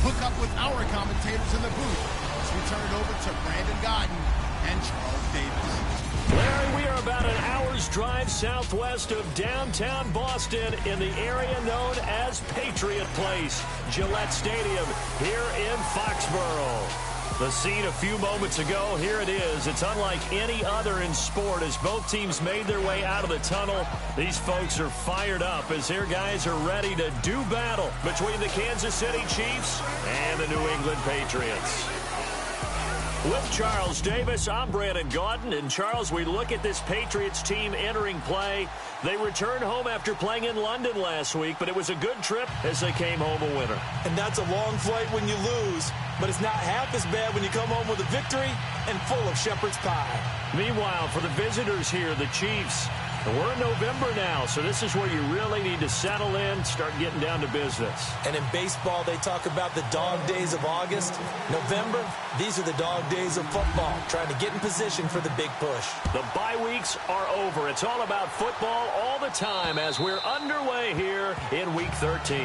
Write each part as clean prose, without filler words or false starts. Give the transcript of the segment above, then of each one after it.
hook up with our commentators in the booth as we turn it over to Brandon Godden and Charles Davis. Larry, we are about an hour's drive southwest of downtown Boston in the area known as Patriot Place, Gillette Stadium, here in Foxborough. The scene a few moments ago, here it is. It's unlike any other in sport as both teams made their way out of the tunnel. These folks are fired up as their guys are ready to do battle between the Kansas City Chiefs and the New England Patriots. With Charles Davis, I'm Brandon Gaudin. And, Charles, we look at this Patriots team entering play. They returned home after playing in London last week, but it was a good trip as they came home a winner. And that's a long flight when you lose, but it's not half as bad when you come home with a victory and full of shepherd's pie. Meanwhile, for the visitors here, the Chiefs, we're in November now, so this is where you really need to settle in, start getting down to business. And in baseball, they talk about the dog days of August. November, these are the dog days of football, trying to get in position for the big push. The bye weeks are over. It's all about football all the time as we're underway here in Week 13.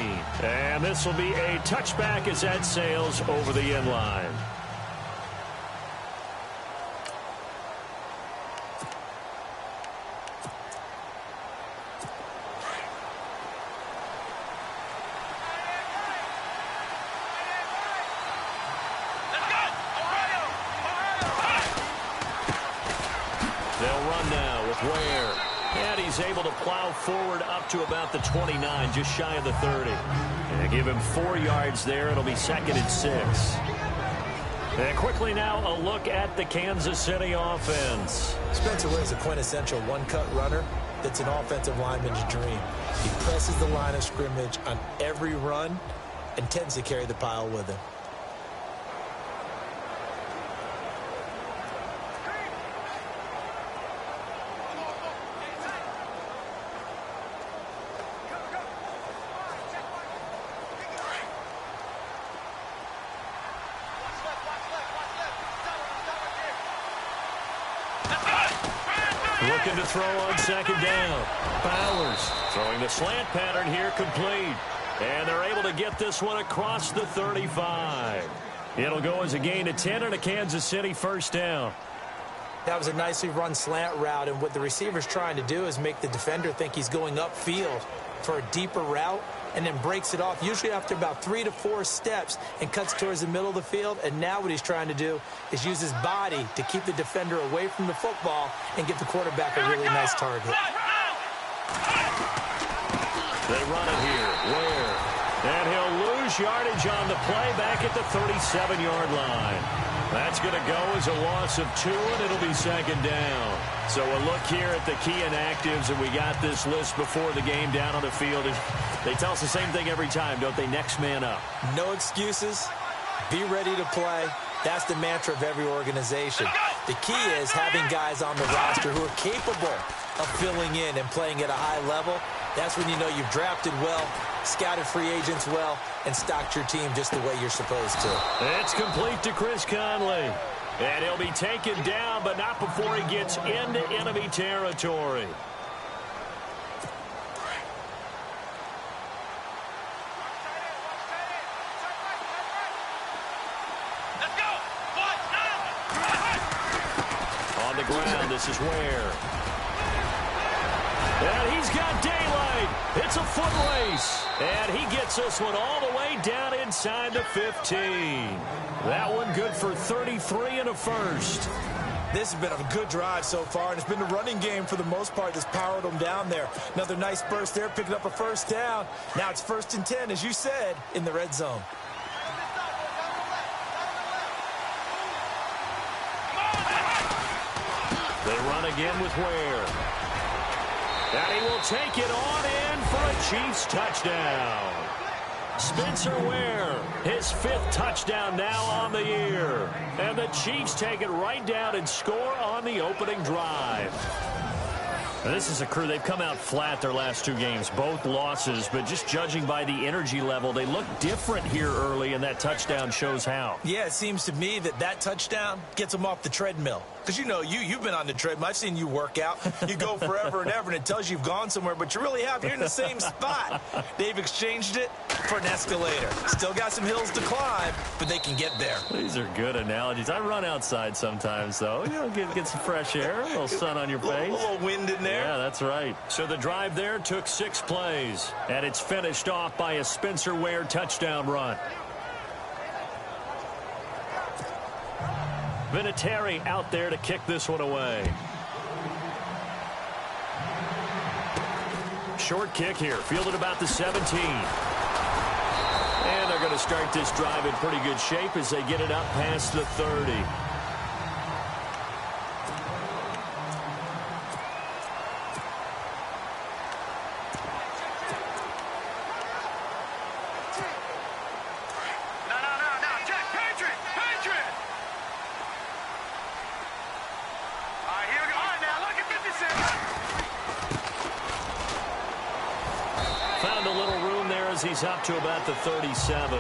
And this will be a touchback as that sails over the end line. Able to plow forward up to about the 29, just shy of the 30. And give him 4 yards there. It'll be 2nd and 6. And quickly now, a look at the Kansas City offense. Spencer Ware's a quintessential one-cut runner that's an offensive lineman's dream. He presses the line of scrimmage on every run and tends to carry the pile with him. Looking to throw on 2nd down. Bowers throwing the slant pattern here, complete. And they're able to get this one across the 35. It'll go as a gain of 10 and a Kansas City 1st down. That was a nicely run slant route, and what the receiver's trying to do is make the defender think he's going upfield for a deeper route, and then breaks it off, usually after about 3 to 4 steps, and cuts towards the middle of the field. And now what he's trying to do is use his body to keep the defender away from the football and give the quarterback a really nice target. They run it here. Ware. And he'll lose yardage on the play back at the 37-yard line. That's going to go as a loss of 2, and it'll be 2nd down. So a look here at the key inactives, and we got this list before the game down on the field. They tell us the same thing every time, don't they? Next man up. No excuses. Be ready to play. That's the mantra of every organization. The key is having guys on the roster who are capable of filling in and playing at a high level. That's when you know you've drafted well, scouted free agents well, and stocked your team just the way you're supposed to. It's complete to Chris Conley. And he'll be taken down, but not before he gets into enemy territory. On the ground, this is Ware. And he's got daylight. It's a foot race. And he gets this one all the way down inside the 15. That one good for 33 and a 1st. This has been a good drive so far, and it's been the running game for the most part that's powered them down there. Another nice burst there, picking up a 1st down. Now it's 1st and 10, as you said, in the red zone. They run again with Ware. And he will take it on in for a Chiefs touchdown. Spencer Ware, his 5th touchdown now on the year. And the Chiefs take it right down and score on the opening drive. Now, this is a crew, they've come out flat their last 2 games, both losses, but just judging by the energy level, they look different here early, and that touchdown shows how. Yeah, it seems to me that touchdown gets them off the treadmill. Because, you know, you've been on the treadmill. I've seen you work out. You go forever and ever, and it tells you you've gone somewhere, but you really have. You're in the same spot. They've exchanged it for an escalator. Still got some hills to climb, but they can get there. These are good analogies. I run outside sometimes, though. You know, get some fresh air, a little sun on your face. A little wind in there. Yeah, that's right. So the drive there took 6 plays, and it's finished off by a Spencer Ware touchdown run. Vinatieri out there to kick this one away. Short kick here, fielded about the 17. And they're going to start this drive in pretty good shape as they get it up past the 30. He's up to about the 37.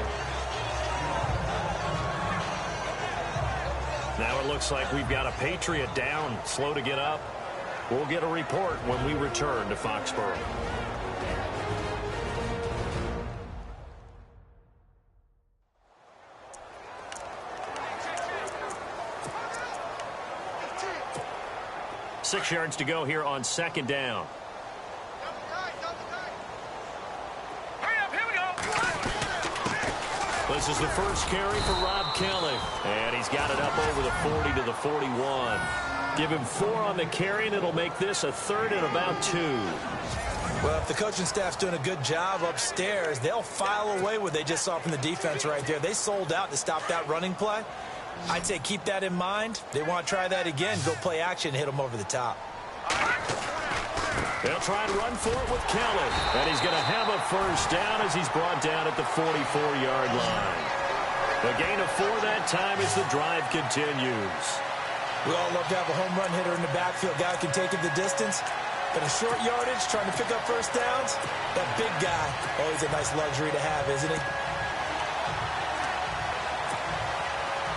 Now it looks like we've got a Patriot down, slow to get up. We'll get a report when we return to Foxborough. Six yards to go here on second down. This is the first carry for Rob Kelly. And he's got it up over the 40 to the 41. Give him 4 on the carry, and it'll make this a 3rd and about 2. Well, if the coaching staff's doing a good job upstairs, they'll file away what they just saw from the defense right there. They sold out to stop that running play. I'd say keep that in mind. They want to try that again, go play action, hit them over the top. They'll try and run for it with Kelly. And he's going to have a first down as he's brought down at the 44-yard line. The gain of 4 that time as the drive continues. We all love to have a home run hitter in the backfield. Guy can take it the distance. But in short yardage, trying to pick up first downs, that big guy, always a nice luxury to have, isn't he?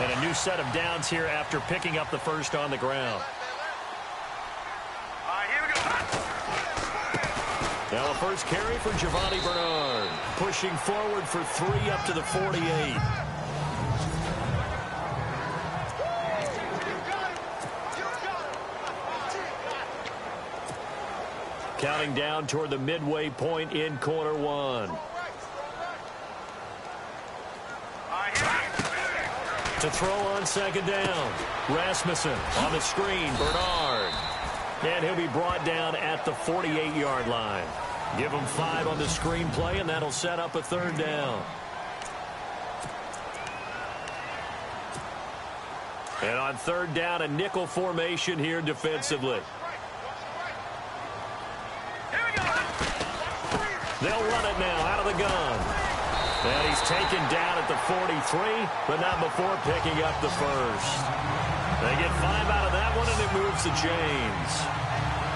And a new set of downs here after picking up the first on the ground. Now a first carry for Giovanni Bernard. Pushing forward for 3 up to the 48. Counting down toward the midway point in quarter 1. To throw on second down. Rasmussen on the screen. Bernard. And he'll be brought down at the 48-yard line. Give him 5 on the screenplay, and that'll set up a 3rd down. And on 3rd down, a nickel formation here defensively. They'll run it now out of the gun. And he's taken down at the 43, but not before picking up the first. They get 5 out of that one, and it moves to James.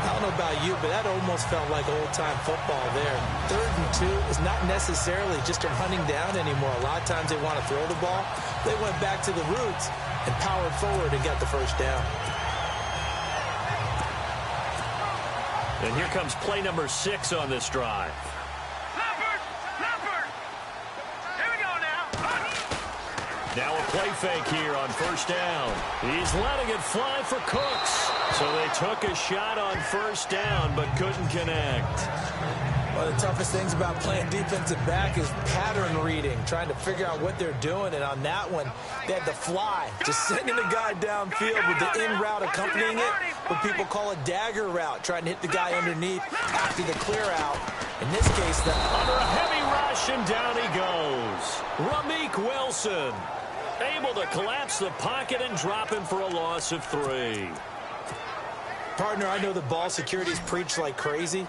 I don't know about you, but that almost felt like old-time football there. 3rd and 2 is not necessarily just a running down anymore. A lot of times they want to throw the ball. They went back to the roots and powered forward and got the first down. And here comes play number 6 on this drive. Now a play fake here on first down. He's letting it fly for Cooks. So they took a shot on first down but couldn't connect. One of the toughest things about playing defensive back is pattern reading, trying to figure out what they're doing. And on that one, they had to fly, just sending the guy downfield with the in route accompanying it, what people call a dagger route, trying to hit the guy underneath after the clear out. In this case, under a heavy rush, and down he goes. Rameek Wilson able to collapse the pocket and drop him for a loss of 3. Partner, I know the ball security is preached like crazy,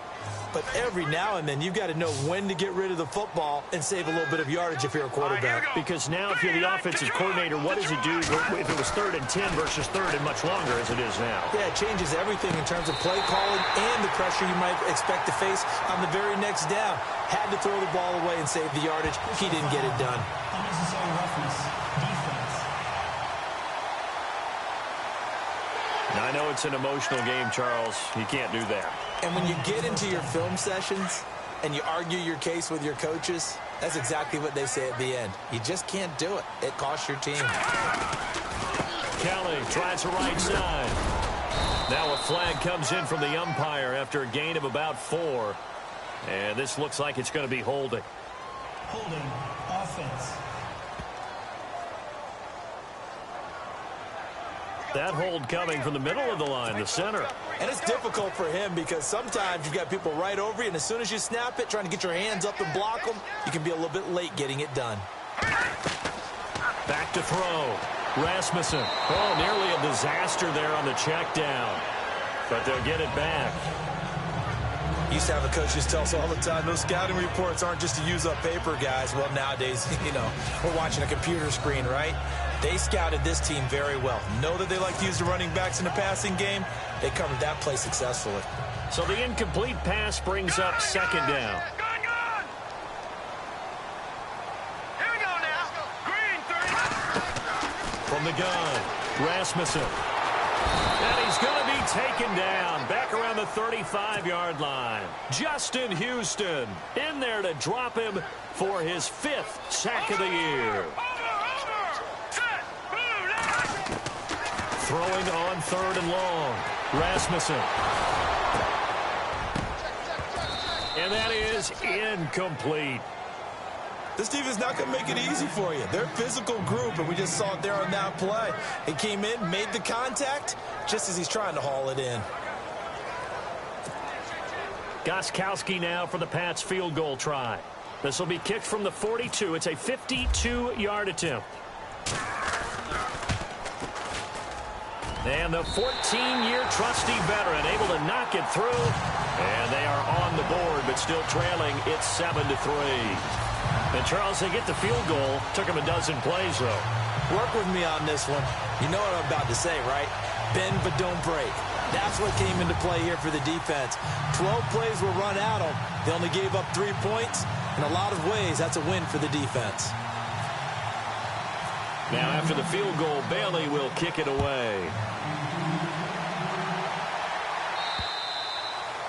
but every now and then you've got to know when to get rid of the football and save a little bit of yardage if you're a quarterback. Because now if you're the offensive coordinator, what does he do if it was 3rd and 10 versus 3rd and much longer as it is now? Yeah, it changes everything in terms of play calling and the pressure you might expect to face on the very next down. Had to throw the ball away and save the yardage. He didn't get it done. Unnecessary roughness. Defense. I know it's an emotional game, Charles. You can't do that. And when you get into your film sessions and you argue your case with your coaches, that's exactly what they say at the end. You just can't do it. It costs your team. Kelly tries the right side. Now a flag comes in from the umpire after a gain of about 4. And this looks like it's going to be holding. Holding offense. That hold coming from the middle of the line, the center. And it's difficult for him because sometimes you've got people right over you, and as soon as you snap it, trying to get your hands up and block them, you can be a little bit late getting it done. Back to throw. Rasmussen. Oh, nearly a disaster there on the check down. But they'll get it back. Used to have the coaches tell us all the time, those scouting reports aren't just to use up paper, guys. Well, nowadays, we're watching a computer screen, right? They scouted this team very well. Know that they like to use the running backs in the passing game. They covered that play successfully. So the incomplete pass brings up second down. Here we go now. Green 30. From the gun, Rasmussen. And he's going to be taken down back around the 35-yard line. Justin Houston in there to drop him for his 5th sack of the year. Throwing on 3rd and long. Rasmussen. And that is incomplete. This defense not going to make it easy for you. They're a physical group, and we just saw it there on that play. He came in, made the contact, just as he's trying to haul it in. Gostkowski now for the Pats field goal try. This will be kicked from the 42. It's a 52-yard attempt. And the 14-year trusty veteran able to knock it through. And they are on the board, but still trailing. It's 7-3. And, Charles, they get the field goal. Took them a dozen plays, though. Work with me on this one. You know what I'm about to say, right? Bend but don't break. That's what came into play here for the defense. 12 plays were run out of them. They only gave up 3 points. In a lot of ways, that's a win for the defense. Now, after the field goal, Bailey will kick it away.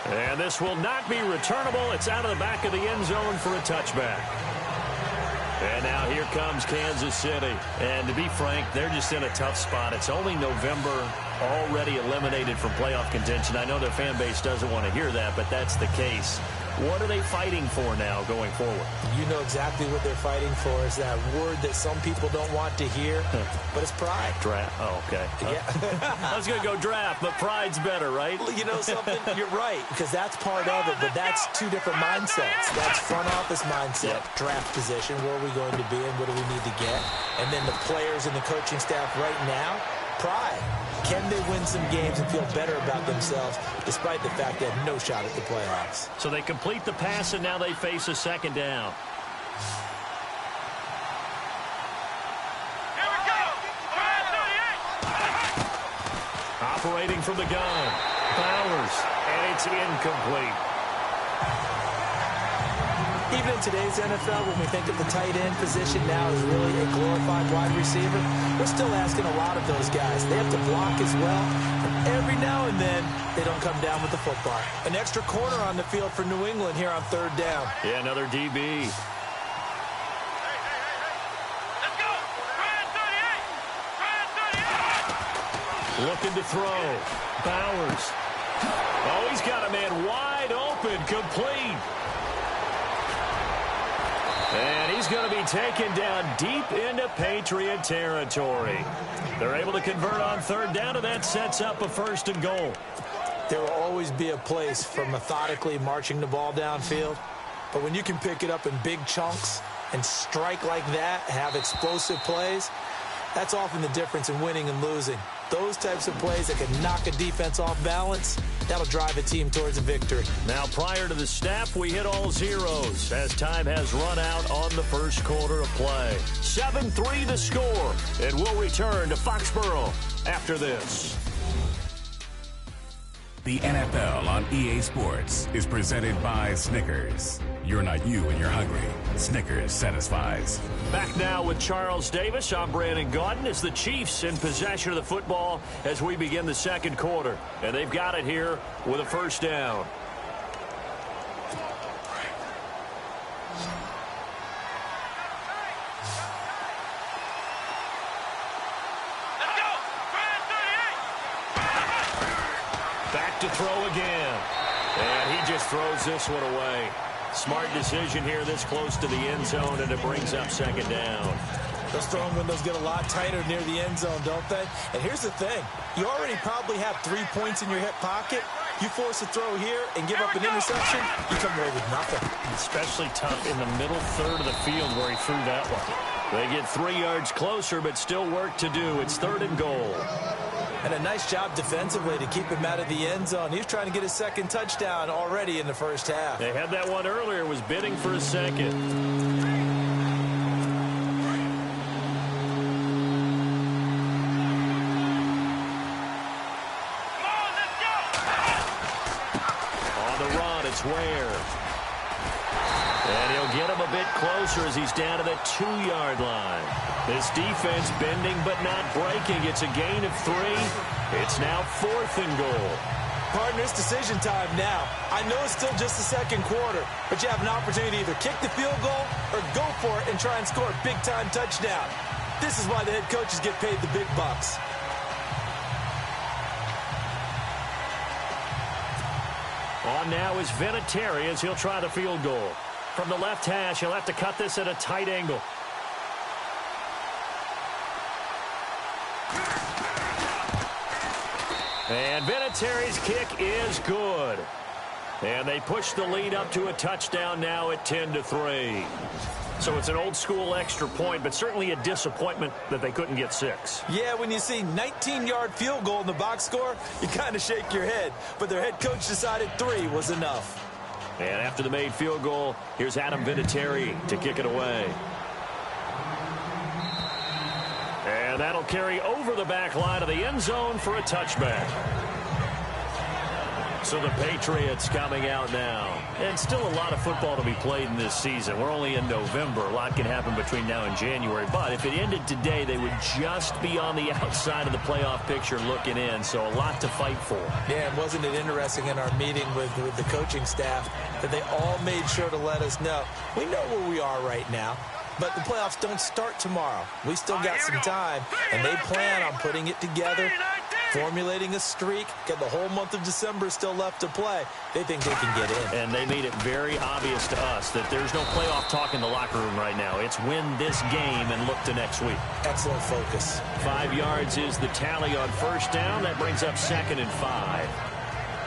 And this will not be returnable. It's out of the back of the end zone for a touchback. And now here comes Kansas City. And to be frank, they're just in a tough spot. It's only November, already eliminated from playoff contention. I know their fan base doesn't want to hear that, but that's the case. What are they fighting for now going forward? You know exactly what they're fighting for is that word that some people don't want to hear, but it's pride. Draft. Oh, okay. Yeah. I was going to go draft, but pride's better, right? Well, you know something? You're right, because that's part of it, but that's 2 different mindsets. That's front office mindset, draft position, where are we going to be and what do we need to get? And then the players and the coaching staff right now, pride. Can they win some games and feel better about themselves despite the fact they have no shot at the playoffs? So they complete the pass, and now they face a second down. Here we go. 38. Operating from the gun. Bowers, and it's incomplete. Even in today's NFL, when we think of the tight end position now as really a glorified wide receiver, we're still asking a lot of those guys. They have to block as well. And every now and then, they don't come down with the football. An extra corner on the field for New England here on 3rd down. Yeah, another DB. Let's go. Brand 38. Brand 38. Looking to throw. Bowers. Oh, he's got a man wide open, complete. And he's going to be taken down deep into Patriot territory. They're able to convert on 3rd down, and that sets up a 1st and goal. There will always be a place for methodically marching the ball downfield. But when you can pick it up in big chunks and strike like that, have explosive plays, that's often the difference in winning and losing. Those types of plays that can knock a defense off balance, that'll drive a team towards a victory. Now, prior to the snap, we hit all zeros as time has run out on the first quarter of play. 7-3 the score, and we'll return to Foxborough after this. The NFL on EA Sports is presented by Snickers. You're not you when you're hungry. Snickers satisfies. Back now with Charles Davis. I'm Brandon Gaudin. As the Chiefs in possession of the football as we begin the second quarter. And they've got it here with a first down. Back to throw again. And he just throws this one away. Smart decision here this close to the end zone, and it brings up second down. Those throwing windows get a lot tighter near the end zone, don't they? And here's the thing. You already probably have 3 points in your hip pocket. You force a throw here and give up an interception, you come away with nothing. Especially tough in the middle third of the field where he threw that one. They get 3 yards closer, but still work to do. It's 3rd and goal. And a nice job defensively to keep him out of the end zone. He was trying to get his second touchdown already in the first half. They had that one earlier, was bidding for a second. On the run, it's Ware. And he'll get him a bit closer as he's down to the 2-yard line. This defense bending but not breaking. It's a gain of 3. It's now 4th and goal. Partner, it's decision time now. I know it's still just the second quarter, but you have an opportunity to either kick the field goal or go for it and try and score a big-time touchdown. This is why the head coaches get paid the big bucks. On now is Vinatieri as he'll try the field goal. From the left hash, he'll have to cut this at a tight angle. And Vinatieri's kick is good. And they push the lead up to a touchdown now at 10-3. So it's an old-school extra point, but certainly a disappointment that they couldn't get 6. Yeah, when you see 19-yard field goal in the box score, you kind of shake your head. But their head coach decided 3 was enough. And after the made field goal, here's Adam Vinatieri to kick it away. And that'll carry over the back line of the end zone for a touchback. So the Patriots coming out now. And still a lot of football to be played in this season. We're only in November. A lot can happen between now and January. But if it ended today, they would just be on the outside of the playoff picture looking in. So a lot to fight for. Yeah, and wasn't it interesting in our meeting with the coaching staff that they all made sure to let us know, we know where we are right now, but the playoffs don't start tomorrow. We still got some time, and they plan on putting it together, formulating a streak, got the whole month of December still left to play. They think they can get in. And they made it very obvious to us that there's no playoff talk in the locker room right now. It's win this game and look to next week. Excellent focus. 5 yards is the tally on first down. That brings up 2nd and 5.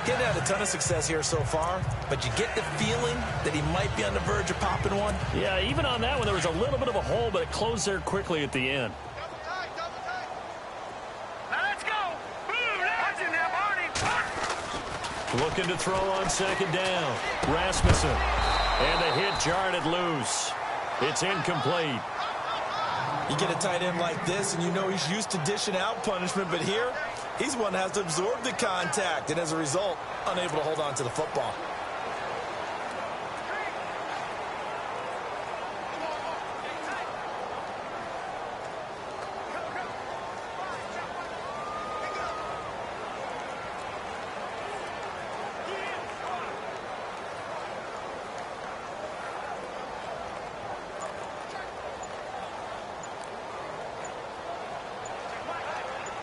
Getting had a ton of success here so far, but you get the feeling that he might be on the verge of popping one. Yeah, even on that one, there was a little bit of a hole, but it closed there quickly at the end. Let's go. Watch him now, Barney. Looking to throw on 2nd down. Rasmussen. And the hit jarred it loose. It's incomplete. You get a tight end like this, and you know he's used to dishing out punishment, but here, he's one that has to absorb the contact, and as a result, unable to hold on to the football.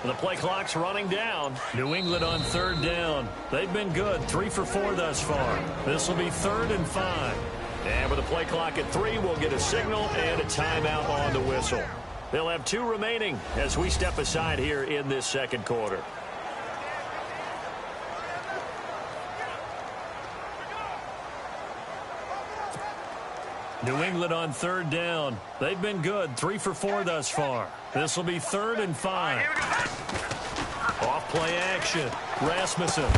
The play clock's running down. New England on 3rd down. They've been good, 3 for 4 thus far. This will be 3rd and 5. And with the play clock at 3, we'll get a signal and a timeout on the whistle. They'll have 2 remaining as we step aside here in this second quarter. New England on 3rd down. They've been good, 3 for 4 thus far. This will be 3rd and 5. Off play action. Rasmussen. And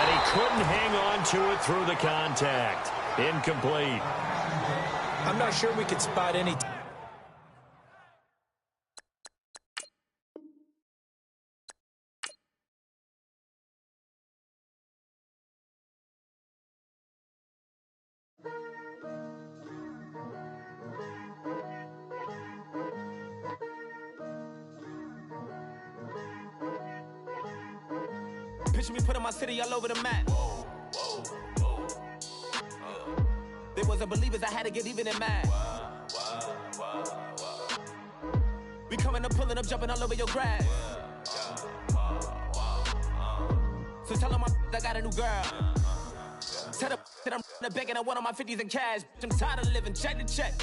he couldn't hang on to it through the contact. Incomplete. I'm not sure we could spot any Picture me putting my city all over the map. They wasn't believers, I had to get even and mad. We coming up, pulling up, jumping all over your grass. So tell them I got a new girl. Tell them that I'm the bank and I want on my 50s in cash. I'm tired of living check to check.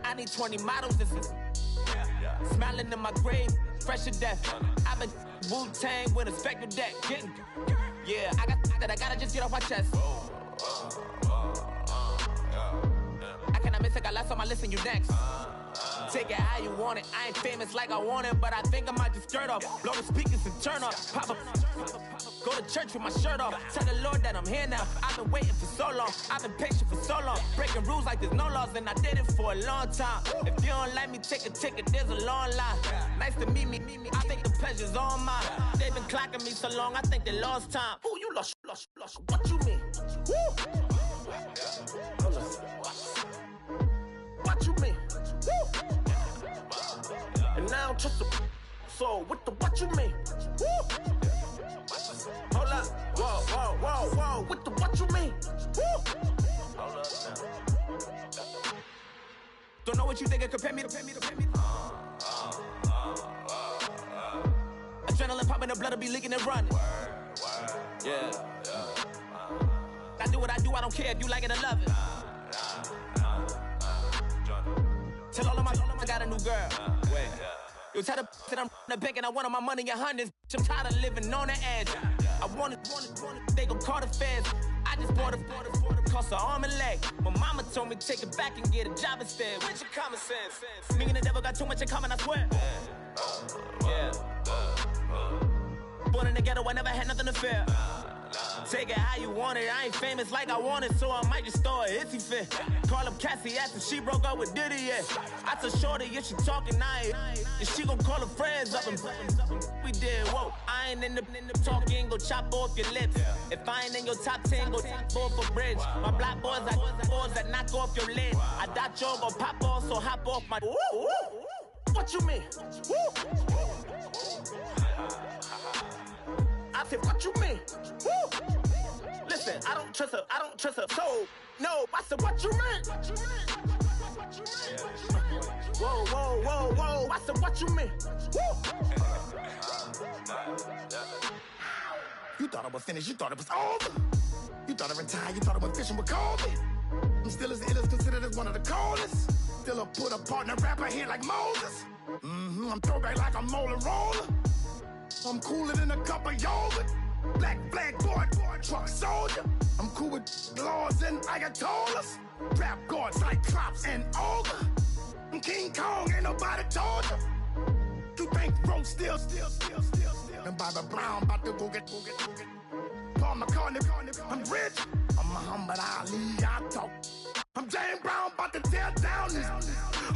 I need 20 models. This is smiling in my grave, fresh to death. I've been Wu-Tang with a spectre deck. Yeah, I got that. I gotta just get off my chest. I cannot miss it. Got last on my list and you next. Take it how you want it. I ain't famous like I want it, but I think I might just skirt off. Blow the speakers and turn up. Pop up. Go to church with my shirt off. Tell the Lord that I'm here now. I've been waiting for so long. I've been patient for so long. Breaking rules like there's no laws, and I did it for a long time. If you don't like me, take a ticket. There's a long line. Nice to meet me. I think the pleasure's all mine. They've been clocking me so long. I think they lost time. Ooh, you lost. What you mean? Woo. What you mean? Woo. And now I don't trust the so what you mean? Woo. Hold up, whoa, what you mean? Woo. Hold up now. Don't know what you think, compare me to. Adrenaline popping, the blood will be leaking and running. Yeah. I do what I do, I don't care if you like it or love it. Tell all of my I got a new girl. Wait. Yo, tell the that I'm the bank and I want all my money in hundreds. I'm tired of living on the edge. I want it, they gon' call the feds. I just bought a cost an arm and leg. My mama told me take it back and get a job instead. Where's your common sense? Me and the devil got too much in common, I swear. Yeah. Born in the ghetto, I never had nothing to fear. Take it how you want it. I ain't famous like I want it, so I might just throw a hissy fit. Call up Cassie after she broke up with Diddy, yeah. I told Shorty if she talking, and she gon' call her friends up and we did, whoa. I ain't in the talking, go chop off your lips. If I ain't in your top 10, go top 4 for bridge. My black boys like boys that knock off your lid. I thought y'all gon' pop off, so hop off my. What you mean? I said, what you mean? Woo! Listen, I don't trust her soul. No, I said, what you mean? Whoa. I said, what you mean? Woo! You thought I was finished, you thought it was over. You thought I retired, you thought I went fishing with Kobe. I'm still as ill as considered as one of the coldest. Still a put a partner rapper here like Moses. I'm throwback like a molar roller. I'm cooler than a cup of yogurt. Black flag boy, truck soldier. I'm cool with laws and Ayatollahs. Rap guards, Cyclops and Ogre. I'm King Kong, ain't nobody told you. You think road still. And Bobby Brown about to go get. Paul McCartney, I'm rich. I'm Muhammad Ali, I talk. I'm James Brown, about to tear down this.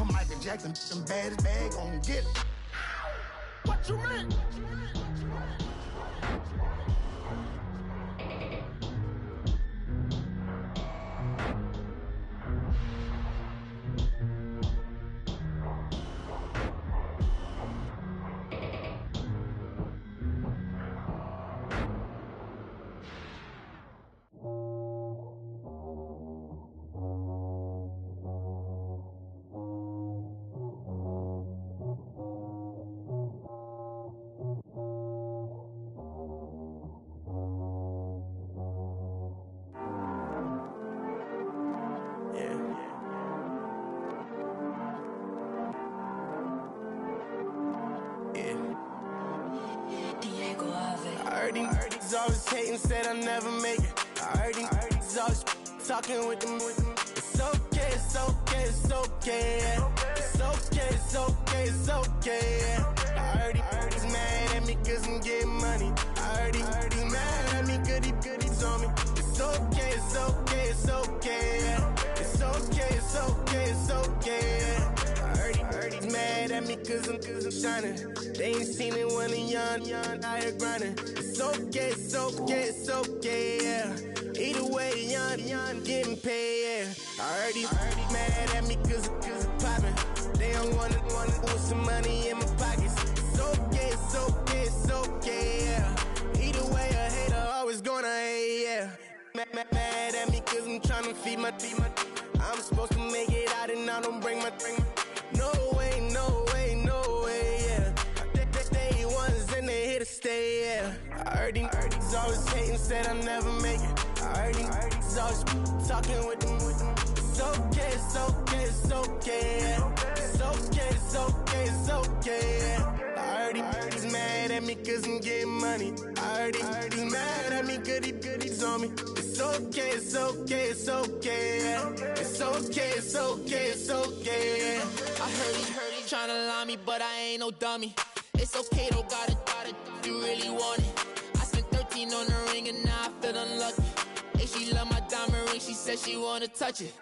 I'm Michael Jackson, some baddest bag gon' get. What you mean? Always hating, said I'll never make it. I heard he's always talking with them. It's okay, it's okay, it's okay, yeah. It's okay, it's okay, it's okay, yeah. I heard he's mad at me cause I'm getting money. I heard he's mad at me cause he's on me. It's okay, it's okay, it's okay, yeah. It's okay, it's okay, it's okay, yeah. I heard he's mad at me cause I'm shining. They ain't seen it when I'm young, out here grinding. It's okay, it's okay, it's okay, yeah. Either way, young, getting paid, yeah. I heard he's mad at me cause I'm poppin'. They don't wanna put some money in my pockets. It's okay, it's okay, it's okay, yeah. Either way, a hater heard these always hating, said I never make it. I heard these always talking with them. It's okay, it's okay, it's okay. It's okay, it's okay, it's okay. I heard he's mad at me cause I'm getting money. I heard he's mad at me cause he's on me. It's okay, it's okay, it's okay. It's okay, it's okay, it's okay. I heard he tryna lie me, but I ain't no dummy. It's okay though, got it, you really want it. I spent 13 on the ring and now I feel unlucky. Hey, she love my diamond ring, she said she wanna touch it.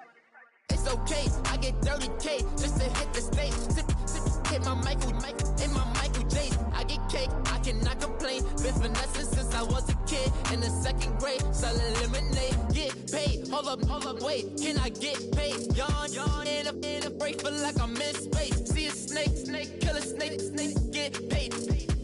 It's okay, I get 30K just to hit the stage. Sip, hit my Michael, in my Michael J's. I get cake, I cannot complain. Been finessing since I was a kid in the 2nd grade. Selling lemonade, get paid. Hold up, wait, can I get paid? Yawn, in a break, feel like I'm in space. See a snake, kill a snake, get paid.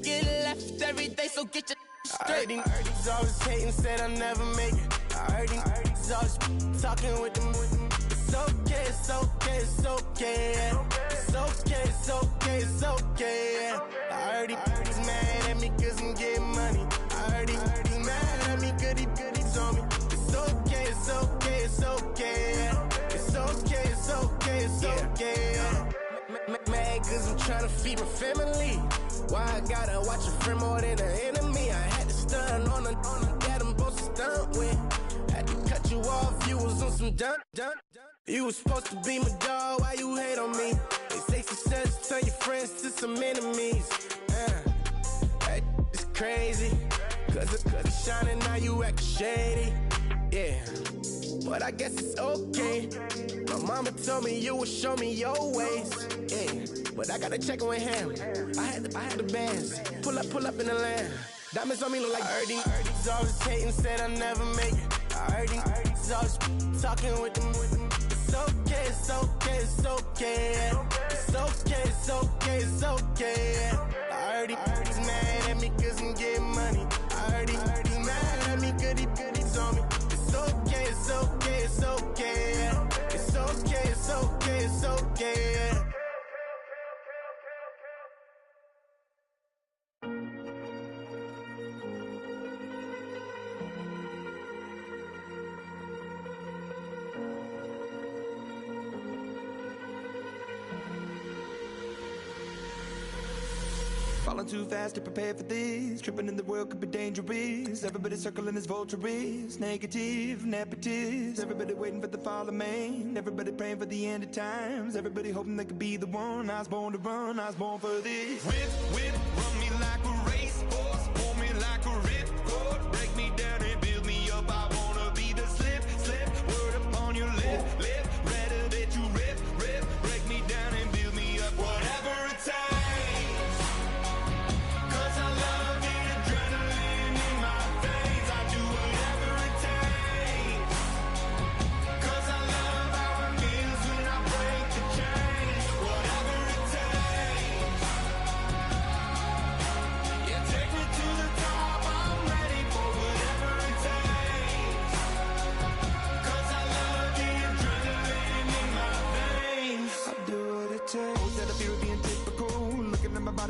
Get left every day, so get your straight. I heard he's always hating, said I never make it. I heard he's always talking with them. It's okay, it's okay, it's okay. It's okay, it's okay, it's okay. I heard he's mad at me cause I'm getting money. I heard he's mad at me cause he's on me. It's okay, it's okay, it's okay. It's okay, it's okay, it's okay. Mad cause I'm trying to feed my family. Why I gotta watch a friend more than an enemy? I had to stun on the that I'm supposed to stunt with. Had to cut you off, you was on some dun. You was supposed to be my dog, why you hate on me? They say success turn your friends to some enemies. Hey, it's crazy, cause it's shining, now you act shady. Yeah, but I guess it's okay. My mama told me you would show me your ways. Yeah, but I gotta check with him. I had the bands. Pull up in the land. Diamonds on me look like I heard he's always hating, said I never make it. I heard he's always talking with them. It's okay, it's okay, it's okay. It's okay, it's okay, it's okay. I heard he's mad at me cause I'm getting money. I heard he's mad at me cause he's on me. It's okay, it's okay, it's okay. It's okay, it's okay, it's okay. Falling too fast to prepare for this. Tripping in the world could be dangerous. Everybody circling as vultures. Negative, nepotist. Everybody waiting for the fall of man. Everybody praying for the end of times. Everybody hoping they could be the one. I was born to run, I was born for this. Whip, run me like a racehorse. Pull me like a ripcord. Break me down and build me up. I wanna be the slip. Word upon your lip. Rather that you rip. Break me down and build me up. Whatever it takes.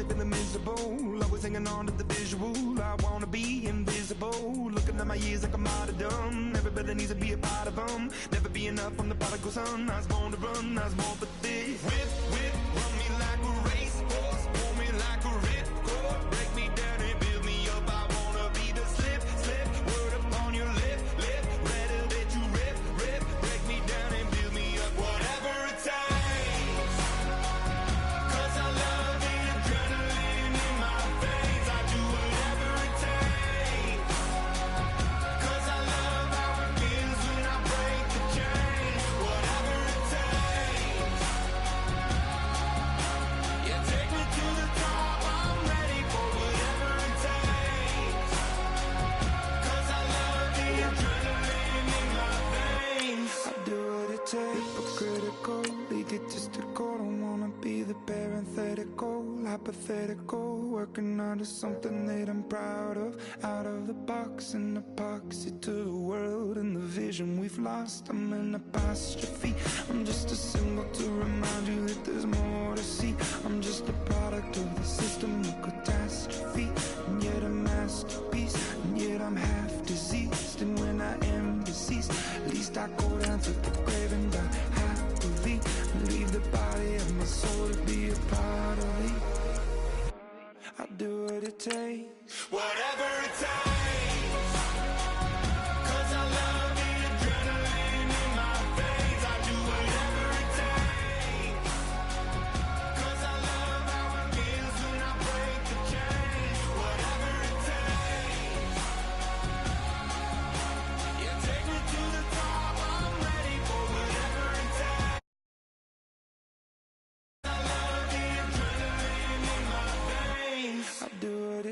Feeling miserable, always hanging on to the visual. I wanna be invisible, looking at my years like I'm out of dumb. Everybody needs to be a part of them. Never be enough from the prodigal son. I was born to run, I was born for this. Whip, run me like a racehorse. Pull me like a ripcord. Break me down and build me up. I wanna be the slip. Word upon your lip. Rather that you rip. Break me down and build me up. Whatever it takes. Hypothetical, working on to something that I'm proud of. Out of the box, an epoxy to the world and the vision we've lost. I'm an apostrophe, I'm just a symbol to remind you that there's more to see. I'm just a product of the system of catastrophe, and yet a masterpiece.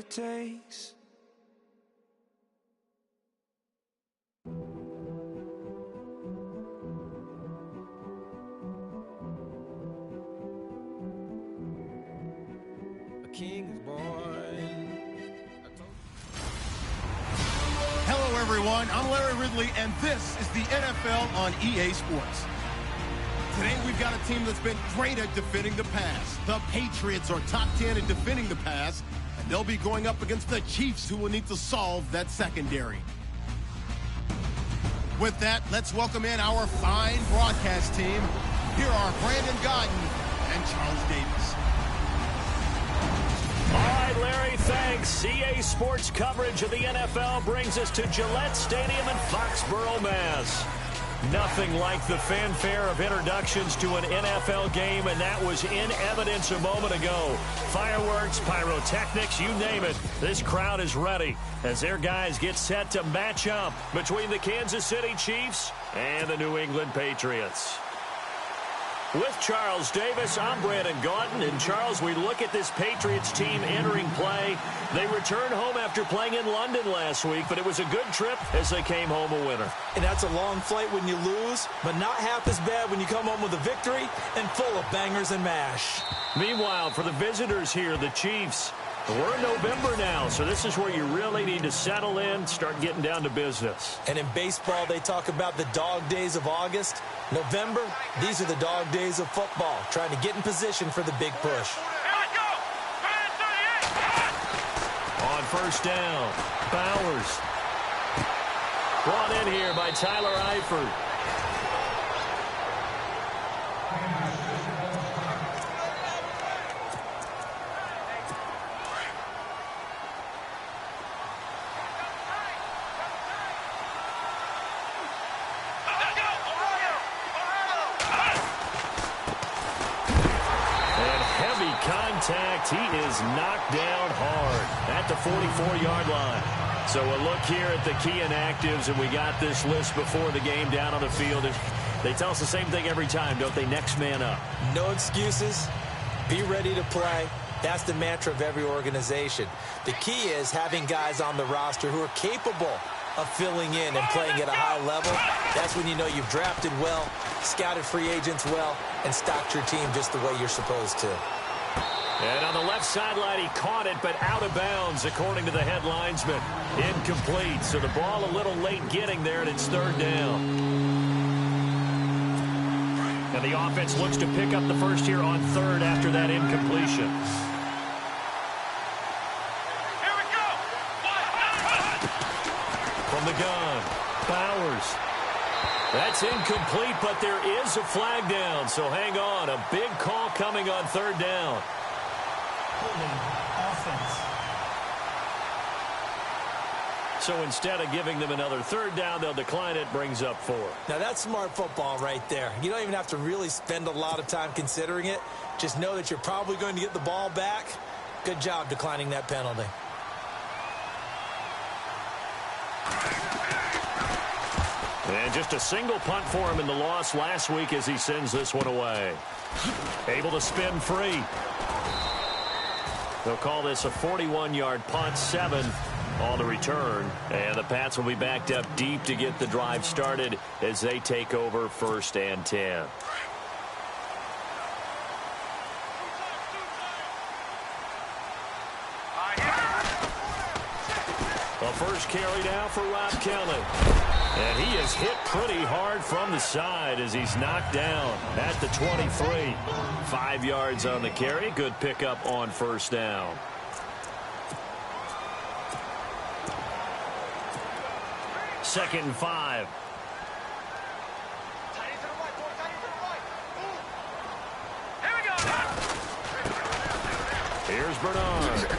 it takes. A king is born. Hello, everyone. I'm Larry Ridley, and this is the NFL on EA Sports. Today, we've got a team that's been great at defending the pass. The Patriots are top 10 in defending the pass, and they'll be going up against the Chiefs, who will need to solve that secondary. With that, let's welcome in our fine broadcast team. Here are Brandon Godden and Charles Davis. All right, Larry, thanks. EA Sports coverage of the NFL brings us to Gillette Stadium in Foxborough, Mass. Nothing like the fanfare of introductions to an NFL game, and that was in evidence a moment ago. Fireworks, pyrotechnics, you name it. This crowd is ready as their guys get set to match up between the Kansas City Chiefs and the New England Patriots. With Charles Davis, I'm Brandon Gaudin. And, Charles, we look at this Patriots team entering play. They returned home after playing in London last week, but it was a good trip as they came home a winner. And that's a long flight when you lose, but not half as bad when you come home with a victory and full of bangers and mash. Meanwhile, for the visitors here, the Chiefs, we're in November now, so this is where you really need to settle in, start getting down to business. And in baseball, they talk about the dog days of August. November, these are the dog days of football, trying to get in position for the big push. On first down, Bowers. Brought in here by Tyler Eifert. He is knocked down hard at the 44-yard line. So a look here at the key inactives, and we got this list before the game down on the field. They tell us the same thing every time, don't they? Next man up. No excuses. Be ready to play. That's the mantra of every organization. The key is having guys on the roster who are capable of filling in and playing at a high level. That's when you know you've drafted well, scouted free agents well, and stocked your team just the way you're supposed to. And on the left sideline, he caught it, but out of bounds, according to the head linesman. Incomplete, so the ball a little late getting there, and it's third down. And the offense looks to pick up the first here on third after that incompletion. Here we go. From the gun, Bowers. That's incomplete, but there is a flag down, so hang on. A big call coming on third down. Offense. So instead of giving them another third down, they'll decline it, brings up 4. Now that's smart football right there. You don't even have to really spend a lot of time considering it. Just know that you're probably going to get the ball back. Good job declining that penalty. And just a single punt for him in the loss last week as he sends this one away. Able to spin free. They'll call this a 41-yard punt, 7 on the return. And the Pats will be backed up deep to get the drive started as they take over 1st and 10. The first carry now for Rob Kelly. And he is hit pretty hard from the side as he's knocked down at the 23. 5 yards on the carry. Good pickup on first down. Second and 5. Here we go. Here's Bernard.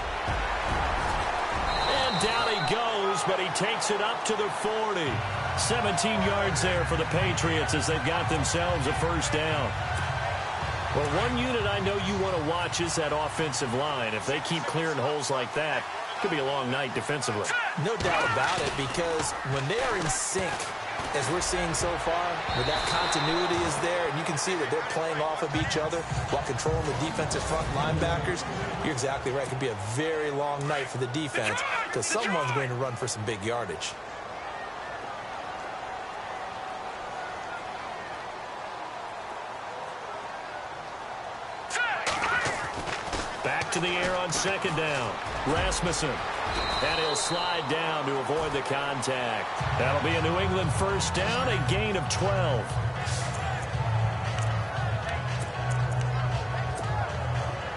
And down he goes, but he takes it up to the 40. 17 yards there for the Patriots as they've got themselves a first down. Well, one unit I know you want to watch is that offensive line. If they keep clearing holes like that, it could be a long night defensively. No doubt about it, because when they are in sync, As we're seeing so far, where that continuity is there, and you can see that they're playing off of each other while controlling the defensive front linebackers, you're exactly right. It could be a very long night for the defense because someone's going to run for some big yardage. Back to the air on second down. Rasmussen. And he'll slide down to avoid the contact. That'll be a New England first down, a gain of 12.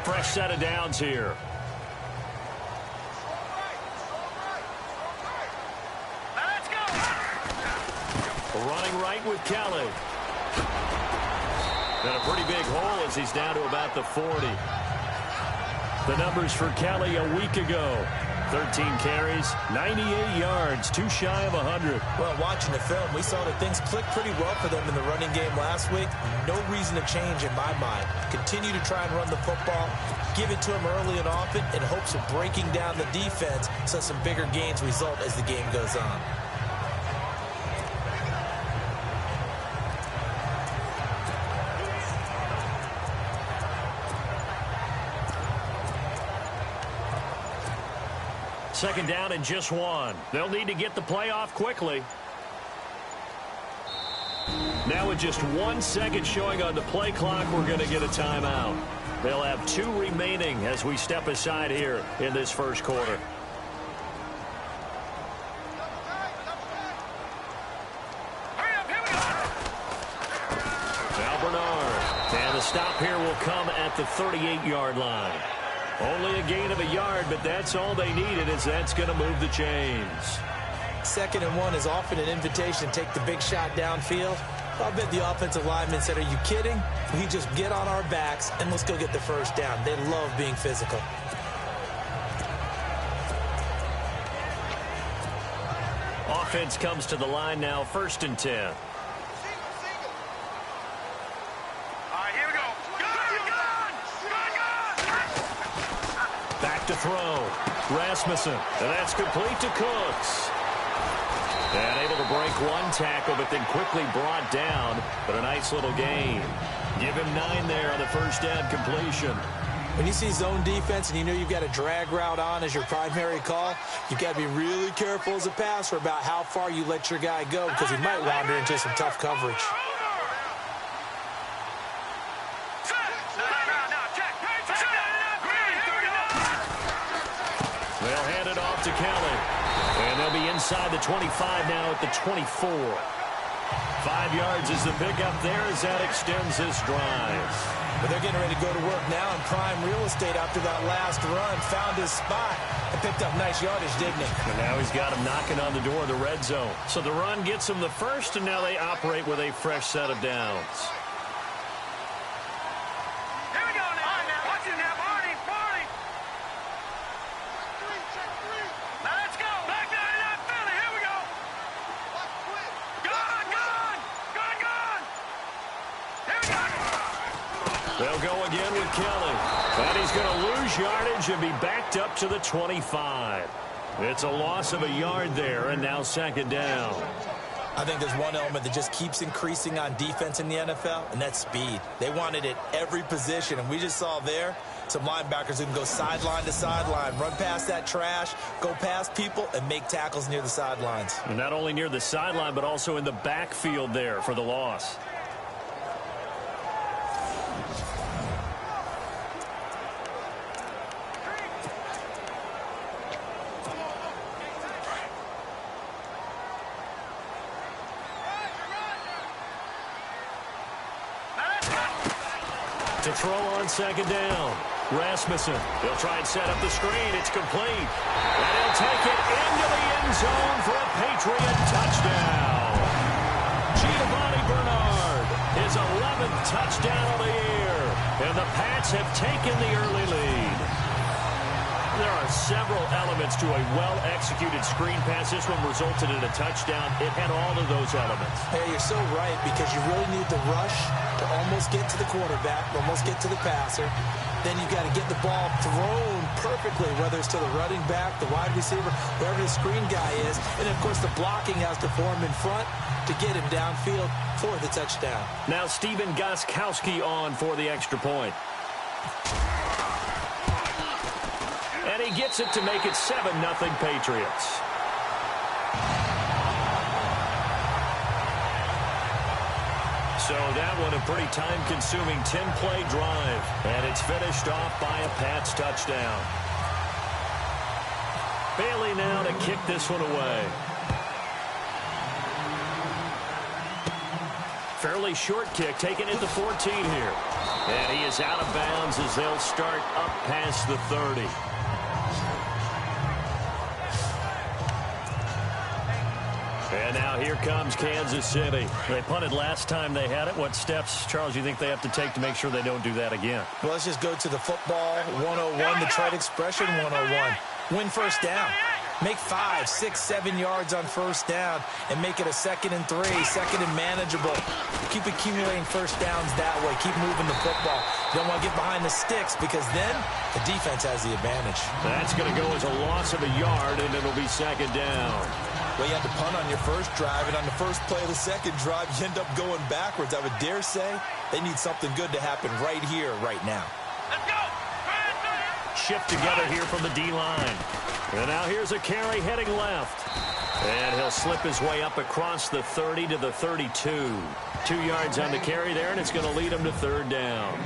Fresh set of downs here. Let's go. Running right with Kelly. And a pretty big hole as he's down to about the 40. The numbers for Kelly a week ago. 13 carries, 98 yards, too shy of 100. Well, watching the film, we saw that things clicked pretty well for them in the running game last week. No reason to change in my mind. Continue to try and run the football, give it to them early and often in hopes of breaking down the defense so some bigger gains result as the game goes on. Second down and just one. They'll need to get the play off quickly. Now with just 1 second showing on the play clock, we're going to get a timeout. They'll have 2 remaining as we step aside here in this first quarter. Now Bernard. And the stop here will come at the 38-yard line. Only a gain of a yard, but that's all they needed, as that's going to move the chains. 2nd and 1 is often an invitation to take the big shot downfield. I bet the offensive lineman said, are you kidding? We just get on our backs and let's go get the first down. They love being physical. Offense comes to the line now, 1st and 10. To throw. Rasmussen. And that's complete to Cooks. And able to break 1 tackle, but then quickly brought down. But a nice little gain. Give him 9 there on the first down completion. When you see zone defense and you know you've got a drag route on as your primary call, you've got to be really careful as a passer about how far you let your guy go because he might wander into some tough coverage. They'll hand it off to Kelly. And they'll be inside the 25 now at the 24. 5 yards is the pickup there as that extends this drive. But they're getting ready to go to work now in prime real estate after that last run. Found his spot and picked up nice yardage, didn't he? And now he's got him knocking on the door of the red zone. So the run gets him the first, and now they operate with a fresh set of downs. Here we go now. Watch it now, Barney. Now let's go. Back down to that Philly. Here we go. Gone. Here we go. They'll go again with Kelly. And he's going to lose yardage and be backed up to the 25. It's a loss of a yard there, and now 2nd down. I think there's one element that just keeps increasing on defense in the NFL, and that's speed. They want it at every position, and we just saw there some linebackers who can go sideline to sideline, run past that trash, go past people, and make tackles near the sidelines. And not only near the sideline, but also in the backfield there for the loss. To throw on 2nd down. Rasmussen. He'll try and set up the screen. It's complete. And he'll take it into the end zone for a Patriot touchdown. Giovanni Bernard, his 11th touchdown of the year. And the Pats have taken the early lead. There are several elements to a well-executed screen pass. This one resulted in a touchdown. It had all of those elements. Hey, you're so right because you really need the rush to almost get to the quarterback, almost get to the passer. then you've got to get the ball thrown perfectly, whether it's to the running back, the wide receiver, wherever the screen guy is. And, of course, the blocking has to form in front to get him downfield for the touchdown. Now Stephen Gostkowski on for the extra point. And he gets it to make it 7-0 Patriots. So that one a pretty time-consuming 10-play drive. And it's finished off by a Pats touchdown. Bailey now to kick this one away. Fairly short kick, taken at the 14 here. And he is out of bounds as they'll start up past the 30. And now here comes Kansas City. They punted last time they had it. What steps, Charles, you think they have to take to make sure they don't do that again? Well, let's just go to the football 101, the trade expression 101. Win first down. Make 5, 6, 7 yards on first down and make it a 2nd and 3, 2nd and manageable. Keep accumulating first downs that way. Keep moving the football. You don't want to get behind the sticks because then the defense has the advantage. That's going to go as a loss of a yard, and it'll be 2nd down. Well, you had to punt on your first drive, and on the first play of the second drive, you end up going backwards. I would dare say they need something good to happen right here, right now. Let's go! Shift together here from the D-line. And now here's a carry heading left. And he'll slip his way up across the 30 to the 32. 2 yards on the carry there, and it's going to lead him to 3rd down.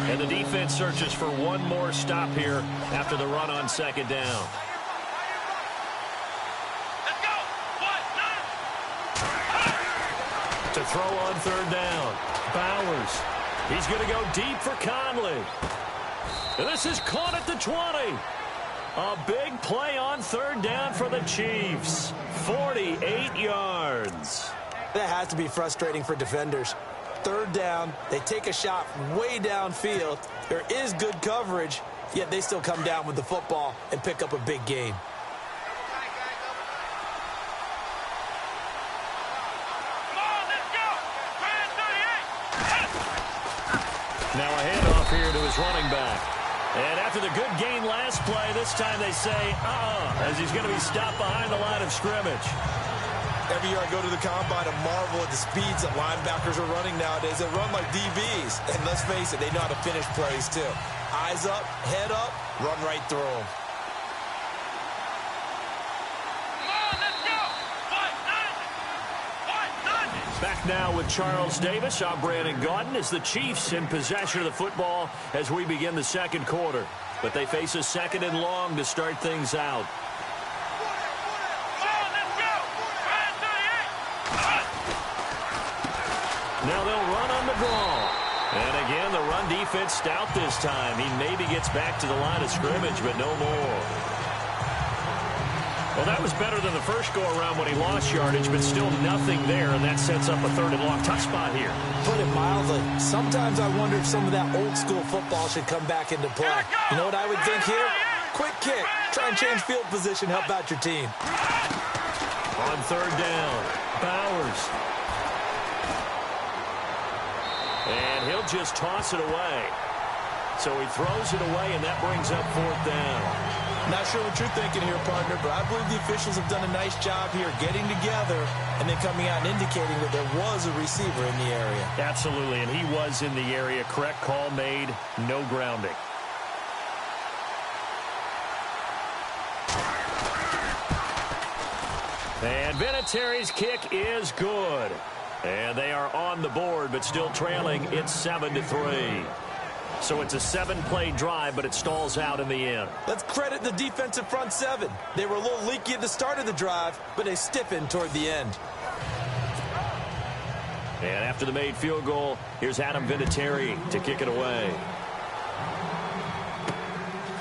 And the defense searches for one more stop here after the run on 2nd down. Let's go! To throw on 3rd down. Bowers. He's going to go deep for Conley. And this is caught at the 20. A big play on 3rd down for the Chiefs. 48 yards. That has to be frustrating for defenders. 3rd down, they take a shot way downfield. There is good coverage, yet they still come down with the football and pick up a big gain. Now a handoff here to his running back. And after the good gain last play, this time they say, as he's going to be stopped behind the line of scrimmage. Every year I go to the combine and marvel at the speeds that linebackers are running nowadays. They run like DBs. And let's face it, they know how to finish plays too. Eyes up, head up, run right through them. Back now with Charles Davis. I'm Brandon Gaudin as the Chiefs in possession of the football as we begin the 2nd quarter. But they face a 2nd and long to start things out. Now they'll run on the draw. And again, the run defense stout this time. He maybe gets back to the line of scrimmage, but no more. Well, that was better than the first go-around when he lost yardage, but still nothing there, and that sets up a 3rd and long. Tough spot here. Put it mildly. Sometimes I wonder if some of that old-school football should come back into play. You know what I would think here? Quick kick. Try and change field position. Help out your team. On 3rd down, Bowers. And he'll just toss it away. So he throws it away, and that brings up 4th down. Not sure what you're thinking here, partner, but I believe the officials have done a nice job here getting together and then coming out and indicating that there was a receiver in the area. Absolutely, and he was in the area. Correct call made, no grounding. And Vinatieri's kick is good. And they are on the board, but still trailing. It's 7-3. So it's a 7-play drive, but it stalls out in the end. Let's credit the defensive front 7. They were a little leaky at the start of the drive, but they stiffened toward the end. And after the made field goal, here's Adam Vinatieri to kick it away.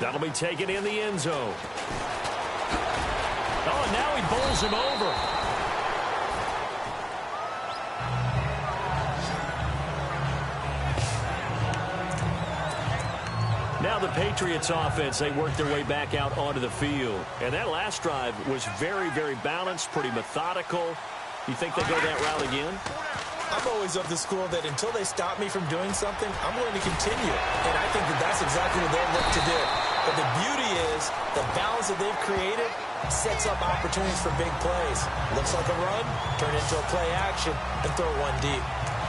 That'll be taken in the end zone. Oh, and now he bowls him over. Now the Patriots offense, they work their way back out onto the field. And that last drive was very, very balanced, pretty methodical. You think they go that route again? I'm always of the school that until they stop me from doing something, I'm going to continue. And I think that that's exactly what they'll look to do. But the beauty is the balance that they've created sets up opportunities for big plays. Looks like a run, turn into a play action, and throw one deep.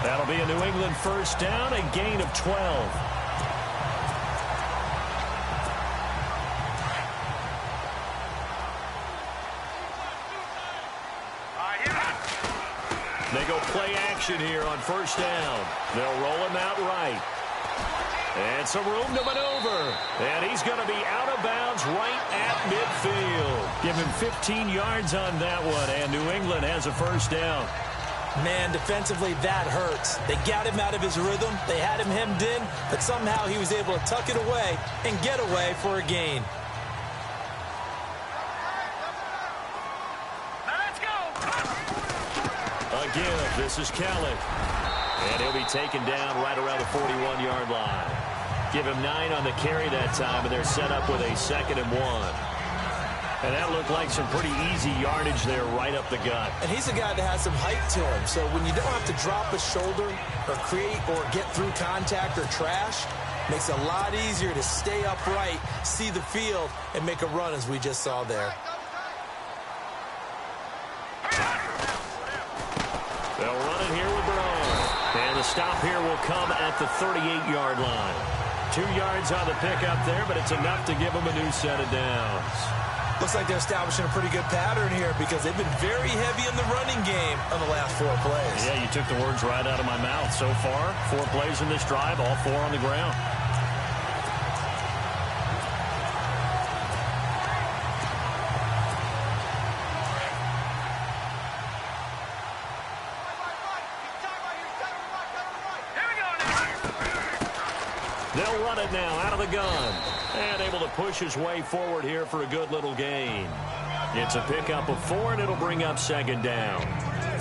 That'll be a New England first down, a gain of 12. They go play action here on first down. They'll roll him out right. And some room to maneuver. And he's going to be out of bounds right at midfield. Give him 15 yards on that one, and New England has a first down. Man, defensively, that hurts. They got him out of his rhythm. They had him hemmed in, but somehow he was able to tuck it away and get away for a gain. Again, this is Kelly. And he'll be taken down right around the 41-yard line. Give him 9 on the carry that time, and they're set up with a 2nd and 1. And that looked like some pretty easy yardage there right up the gut. And he's a guy that has some height to him, so when you don't have to drop a shoulder or create or get through contact or trash, makes it a lot easier to stay upright, see the field, and make a run as we just saw there. They'll run it here with Brown. And the stop here will come at the 38-yard line. 2 yards on the pickup there, but it's enough to give them a new set of downs. Looks like they're establishing a pretty good pattern here because they've been very heavy in the running game on the last 4 plays. Yeah, you took the words right out of my mouth. So far, 4 plays in this drive, all 4 on the ground. They'll run it now out of the gun. And able to push his way forward here for a good little gain. It's a pickup of 4, and it'll bring up 2nd down.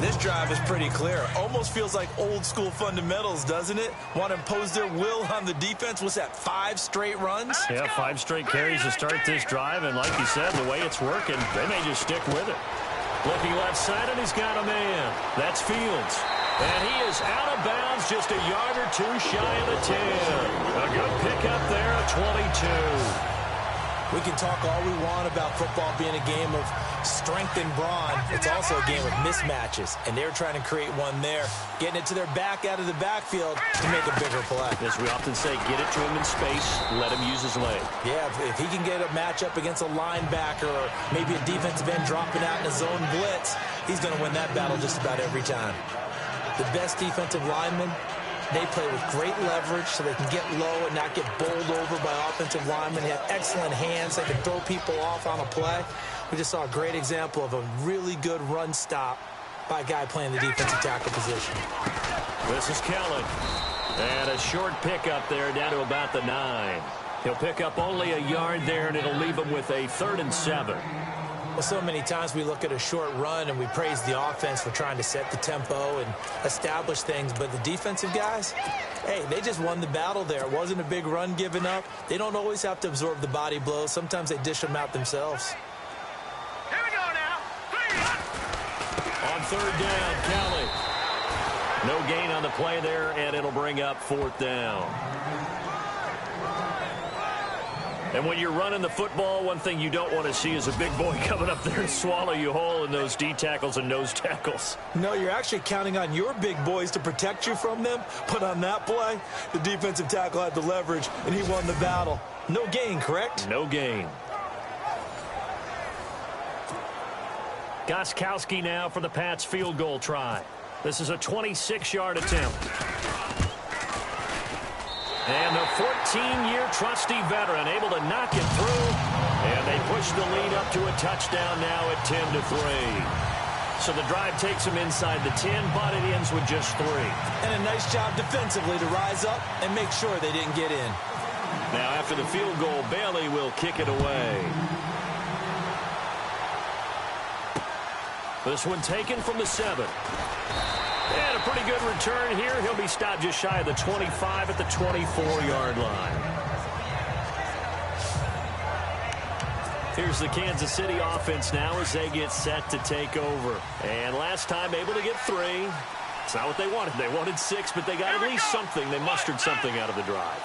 This drive is pretty clear. Almost feels like old school fundamentals, doesn't it? Want to impose their will on the defense. What's that, 5 straight runs? Yeah, 5 straight carries to start this drive. And like you said, the way it's working, they may just stick with it. Looking left side, and he's got a man. That's Fields. And he is out of bounds, just a yard or 2 shy of the 10. A good pickup there at 22. We can talk all we want about football being a game of strength and brawn. It's also a game of mismatches, and they're trying to create one there, getting it to their back out of the backfield to make a bigger play. As we often say, get it to him in space, let him use his leg. Yeah, if he can get a matchup against a linebacker or maybe a defensive end dropping out in a zone blitz, he's going to win that battle just about every time. The best defensive linemen, they play with great leverage so they can get low and not get bowled over by offensive linemen. They have excellent hands. They can throw people off on a play. We just saw a great example of a really good run stop by a guy playing the defensive tackle position. This is Kelly. And a short pickup there down to about the 9. He'll pick up only a yard there, and it'll leave him with a 3rd and 7. Well, so many times we look at a short run and we praise the offense for trying to set the tempo and establish things, but the defensive guys, hey, they just won the battle there. It wasn't a big run given up. They don't always have to absorb the body blows. Sometimes they dish them out themselves. Here we go now. 3. On 3rd down, Kelly. No gain on the play there, and it'll bring up 4th down. And when you're running the football, one thing you don't want to see is a big boy coming up there and swallow you whole in those D tackles and nose tackles. No, you're actually counting on your big boys to protect you from them. But on that play, the defensive tackle had the leverage, and he won the battle. No gain, correct? No gain. Gostkowski now for the Pats field goal try. This is a 26-yard attempt. And the 14-year trusty veteran able to knock it through. And they push the lead up to a touchdown now at 10-3. So the drive takes them inside the 10, but it ends with just 3. And a nice job defensively to rise up and make sure they didn't get in. Now after the field goal, Bailey will kick it away. This one taken from the 7. And a pretty good return here. He'll be stopped just shy of the 25 at the 24-yard line. Here's the Kansas City offense now as they get set to take over. And last time able to get 3. It's not what they wanted. They wanted 6, but they got at least something. They mustered something out of the drive.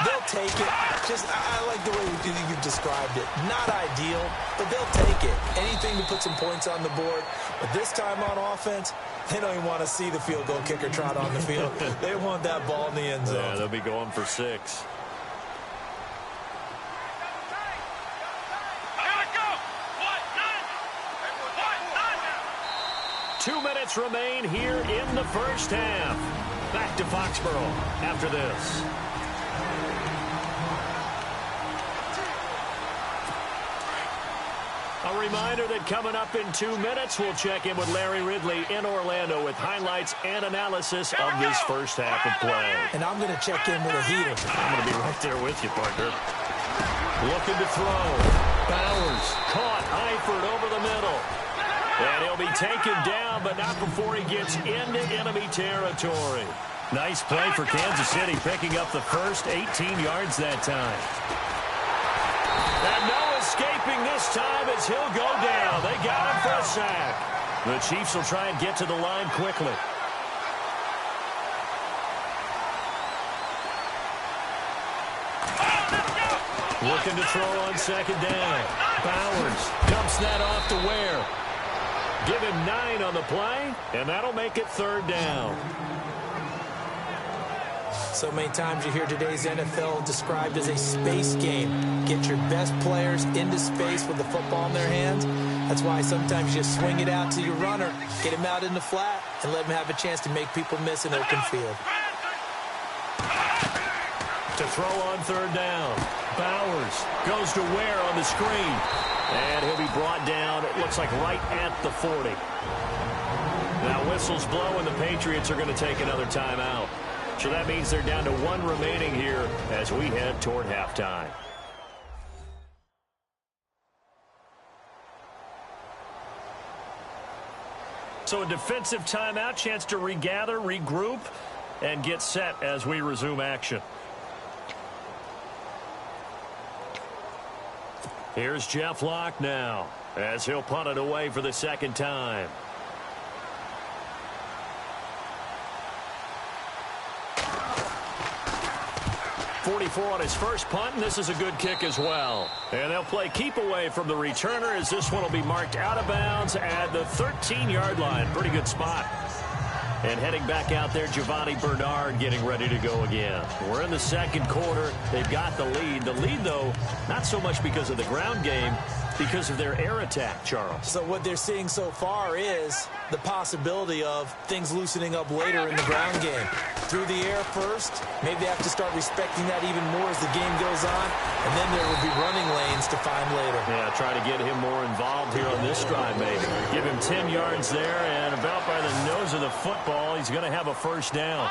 They'll take it. I like the way you've described it. Not ideal, but they'll take it. Anything to put some points on the board. But this time on offense, they don't even want to see the field goal kicker trot on the field. They want that ball in the end zone. Yeah, they'll be going for 6. 2 minutes remain here in the first half. Back to Foxborough after this. A reminder that coming up in 2 minutes, we'll check in with Larry Ridley in Orlando with highlights and analysis of this first half of play. And I'm going to check in with a heater. I'm going to be right there with you, partner. Looking to throw. Bowers caught. Eifert over the middle. And he'll be taken down, but not before he gets into enemy territory. Nice play for Kansas City, picking up the first 18 yards that time. And no escaping this time as he'll go down. They got him for a sack. The Chiefs will try and get to the line quickly. Looking to throw on second down. Bowers dumps that off to Ware. Give him 9 on the play, and that'll make it 3rd down. So many times you hear today's NFL described as a space game. Get your best players into space with the football in their hands. That's why sometimes you swing it out to your runner, get him out in the flat, and let him have a chance to make people miss an open field. To throw on 3rd down. Bowers goes to Ware on the screen. And he'll be brought down, it looks like right at the 40. Now whistles blow, and the Patriots are going to take another timeout. So that means they're down to 1 remaining here as we head toward halftime. So a defensive timeout, chance to regather, regroup, and get set as we resume action. Here's Jeff Locke now as he'll punt it away for the 2nd time. .44 on his first punt, and this is a good kick as well. And they'll play keep away from the returner as this one will be marked out of bounds at the 13-yard line. Pretty good spot. And heading back out there, Giovanni Bernard getting ready to go again. We're in the 2nd quarter. They've got the lead. The lead, though, not so much because of the ground game, because of their air attack, Charles. So what they're seeing so far is the possibility of things loosening up later in the ground game. Through the air first, maybe they have to start respecting that even more as the game goes on, and then there will be running lanes to find later. Yeah, try to get him more involved here on this drive, maybe. Give him 10 yards there, and about by the nose of the football, he's going to have a 1st down.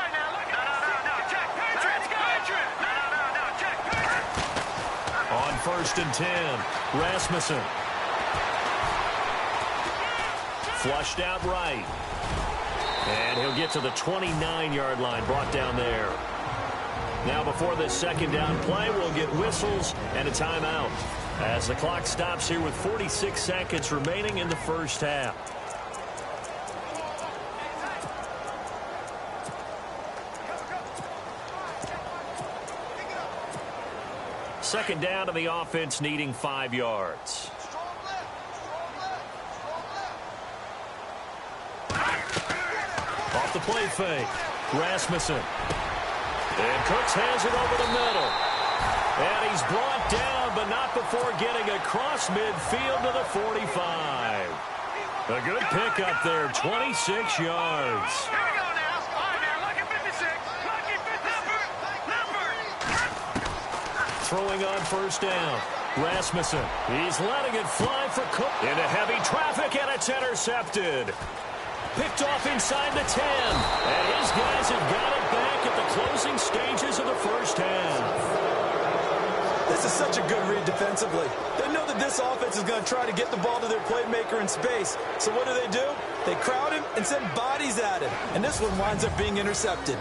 On 1st and 10, Rasmussen. Flushed out right. And he'll get to the 29-yard line, brought down there. Now before this 2nd down play, we'll get whistles and a timeout as the clock stops here with 46 seconds remaining in the first half. Second down to the offense, needing 5 yards. Off the play fake, Rasmussen. And Cooks has it over the middle. And he's brought down, but not before getting across midfield to the 45. A good pickup there, 26 yards. Here we go now. All right, now, lucky 56. Lucky 56. Throwing on 1st down. Rasmussen. He's letting it fly for Cook. Into heavy traffic, and it's intercepted. Picked off inside the 10. And his guys have got it back at the closing stages of the first half. This is such a good read defensively. They know that this offense is going to try to get the ball to their playmaker in space. So what do? They crowd him and send bodies at him. And this one winds up being intercepted.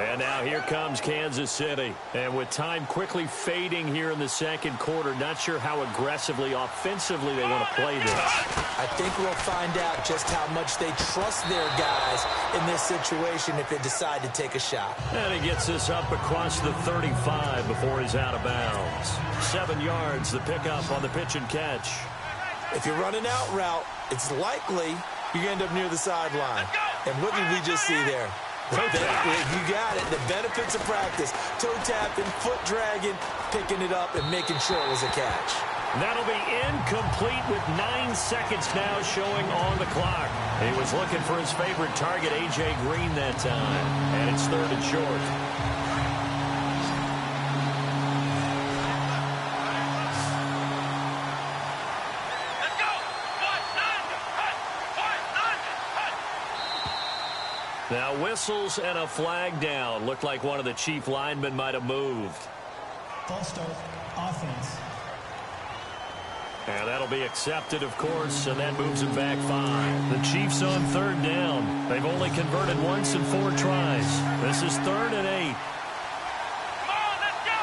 And now here comes Kansas City. And with time quickly fading here in the second quarter, not sure how aggressively, offensively they want to play this. I think we'll find out just how much they trust their guys in this situation if they decide to take a shot. And he gets this up across the 35 before he's out of bounds. 7 yards, the pickup on the pitch and catch. If you're running out route, it's likely you end up near the sideline. And what did we just see there? You got it. The benefits of practice. Toe tapping, foot dragging, picking it up, and making sure it was a catch. That'll be incomplete with 9 seconds now showing on the clock. He was looking for his favorite target, A.J. Green, that time. And it's 3rd and short. Now whistles and a flag down. Looked like one of the Chief linemen might have moved. False start, offense. And that'll be accepted, of course, and that moves him back 5. The Chiefs on 3rd down. They've only converted once in 4 tries. This is 3rd and 8. Come on, let's go.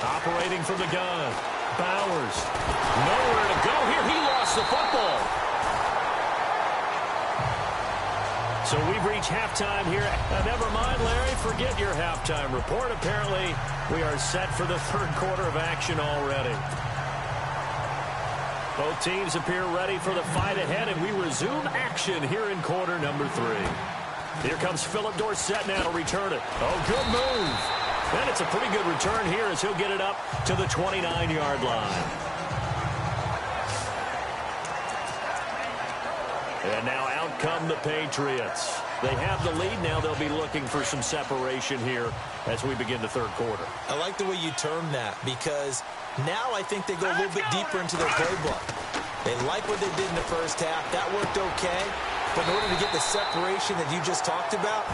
Operating from the gun. Bowers. Nowhere to go here. He lost the football. So we've reached halftime here. Never mind, Larry, forget your halftime report. Apparently, we are set for the 3rd quarter of action already. Both teams appear ready for the fight ahead, and we resume action here in quarter number 3. Here comes Philip Dorsett now to return it. Oh, good move. And it's a pretty good return here as he'll get it up to the 29-yard line. And now out come the Patriots. They have the lead. Now they'll be looking for some separation here as we begin the 3rd quarter. I like the way you term that because now I think they go a little bit deeper into their playbook. They like what they did in the first half. That worked okay. But in order to get the separation that you just talked about,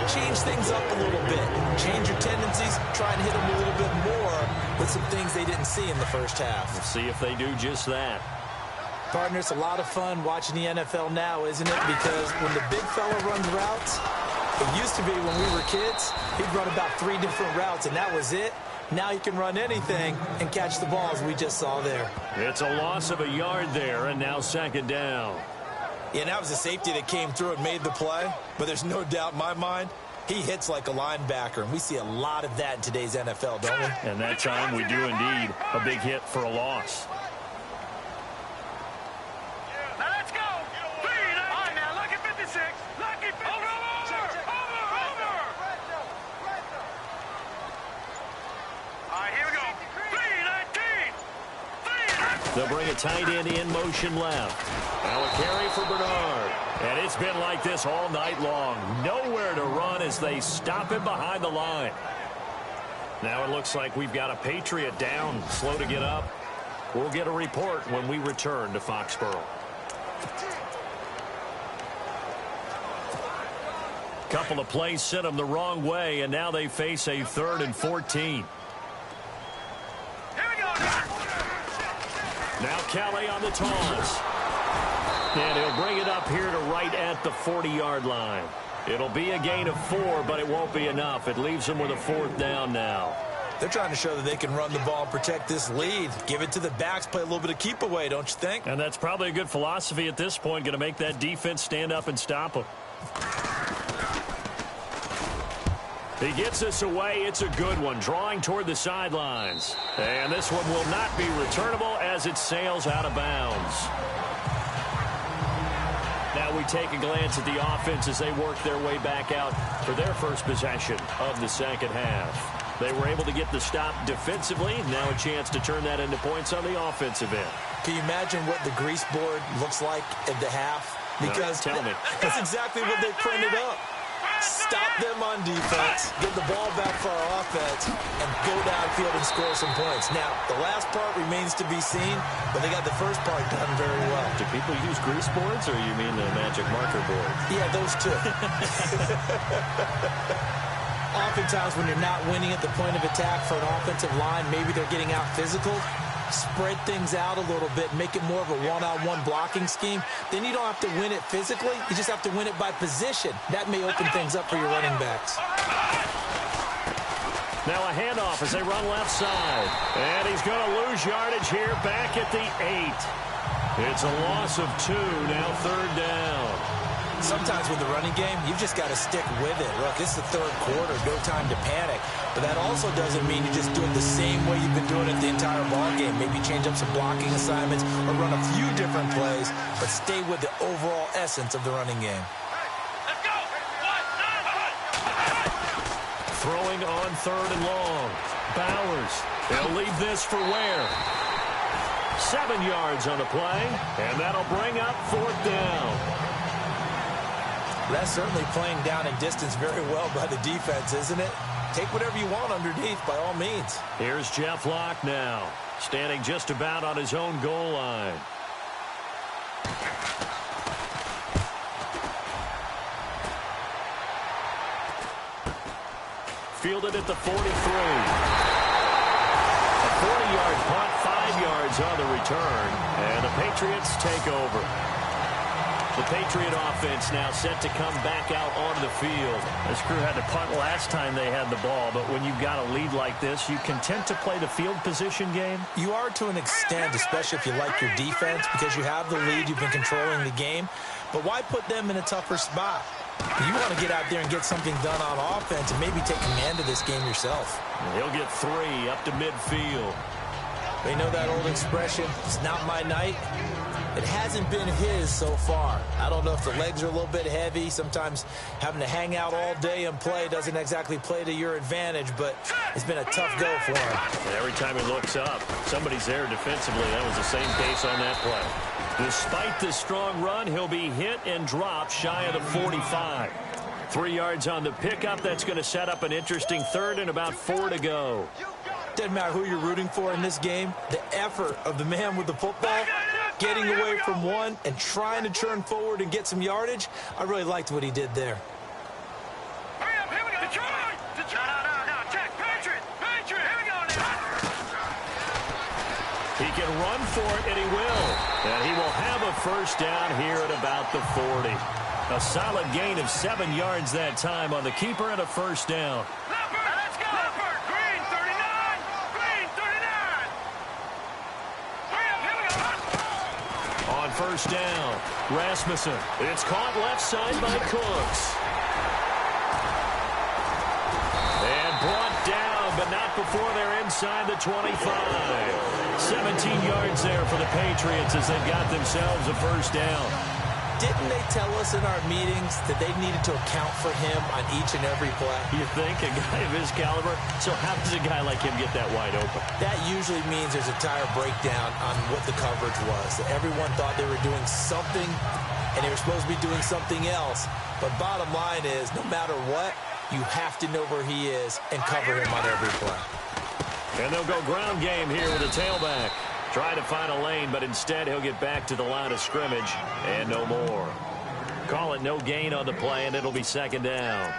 change things up a little bit. Change your tendencies. Try and hit them a little bit more with some things they didn't see in the first half. We'll see if they do just that. Partner, it's a lot of fun watching the NFL now, isn't it? Because when the big fella runs routes, it used to be when we were kids, he'd run about 3 different routes, and that was it. Now he can run anything and catch the ball, as we just saw there. It's a loss of a yard there, and now 2nd down. Yeah, that was a safety that came through and made the play, but there's no doubt in my mind, he hits like a linebacker, and we see a lot of that in today's NFL, don't we? And that time we do indeed a big hit for a loss. They'll bring a tight end in motion left. Now a carry for Bernard. And it's been like this all night long. Nowhere to run as they stop him behind the line. Now it looks like we've got a Patriot down, slow to get up. We'll get a report when we return to Foxborough. Couple of plays sent them the wrong way, and now they face a 3rd and 14. Now Kelly on the toss. And he'll bring it up here to right at the 40-yard line. It'll be a gain of 4, but it won't be enough. It leaves them with a 4th down now. They're trying to show that they can run the ball and protect this lead. Give it to the backs, play a little bit of keep away, don't you think? And that's probably a good philosophy at this point, going to make that defense stand up and stop them. He gets this away. It's a good one, drawing toward the sidelines. And this one will not be returnable as it sails out of bounds. Now we take a glance at the offense as they work their way back out for their first possession of the second half. They were able to get the stop defensively. Now a chance to turn that into points on the offensive end. Can you imagine what the grease board looks like at the half? Because no, tell me. That's exactly what they printed up. Stop them on defense, get the ball back for our offense, and go downfield and score some points. Now, the last part remains to be seen, but they got the first part done very well. Do people use grease boards, or you mean the magic marker board? Yeah, those two. Oftentimes when you're not winning at the point of attack for an offensive line, maybe they're getting out physical. spread things out a little bit, make it more of a one-on-one blocking scheme, then you don't have to win it physically. You just have to win it by position. That may open things up for your running backs. Now a handoff as they run left side. And he's going to lose yardage here back at the 8. It's a loss of 2, now 3rd down. Sometimes with the running game, you've just got to stick with it. Look, it's the 3rd quarter, no time to panic. But that also doesn't mean you just do it the same way you've been doing it the entire ball game. Maybe change up some blocking assignments or run a few different plays, but stay with the overall essence of the running game. Let's go. Throwing on 3rd and long. Bowers. They'll leave this for Ware. 7 yards on the play, and that'll bring up 4th down. That's certainly playing down in distance very well by the defense, isn't it? Take whatever you want underneath, by all means. Here's Jeff Locke now, standing just about on his own goal line. Fielded at the 43. A 40-yard punt, 5 yards on the return, and the Patriots take over. The Patriot offense now set to come back out onto the field. This crew had to punt last time they had the ball, but when you've got a lead like this, you content to play the field position game? You are to an extent, especially if you like your defense, because you have the lead, you've been controlling the game. But why put them in a tougher spot? You want to get out there and get something done on offense and maybe take command of this game yourself. He'll get 3 up to midfield. They know that old expression, it's not my night. It hasn't been his so far. I don't know if the legs are a little bit heavy. Sometimes having to hang out all day and play doesn't exactly play to your advantage, but it's been a tough go for him. And every time he looks up, somebody's there defensively. That was the same case on that play. Despite this strong run, he'll be hit and dropped shy of the 45. 3 yards on the pickup. That's going to set up an interesting 3rd and about 4 to go. Doesn't matter who you're rooting for in this game. The effort of the man with the football, getting away from one and trying to turn forward and get some yardage, I really liked what he did there. Hurry up, here we go. Detroit. No. Check. Patriot. Here we go now. He can run for it, and he will. And he will have a 1st down here at about the 40. A solid gain of 7 yards that time on the keeper and a 1st down. Let's go. Leopard. Green 39. Green 39. Hurry up, here we go. On 1st down, Rasmussen. It's caught left side by Cooks. And brought down, but not before they're inside the 25. 17 yards there for the Patriots as they've got themselves a 1st down. Didn't they tell us in our meetings that they needed to account for him on each and every play? You think? A guy of his caliber? So how does a guy like him get that wide open? That usually means there's a tire breakdown on what the coverage was. Everyone thought they were doing something, and they were supposed to be doing something else. But bottom line is, no matter what, you have to know where he is and cover him on every play. And they'll go ground game here with a tailback. Try to find a lane, but instead he'll get back to the line of scrimmage and no more. Call it no gain on the play, and it'll be 2nd down.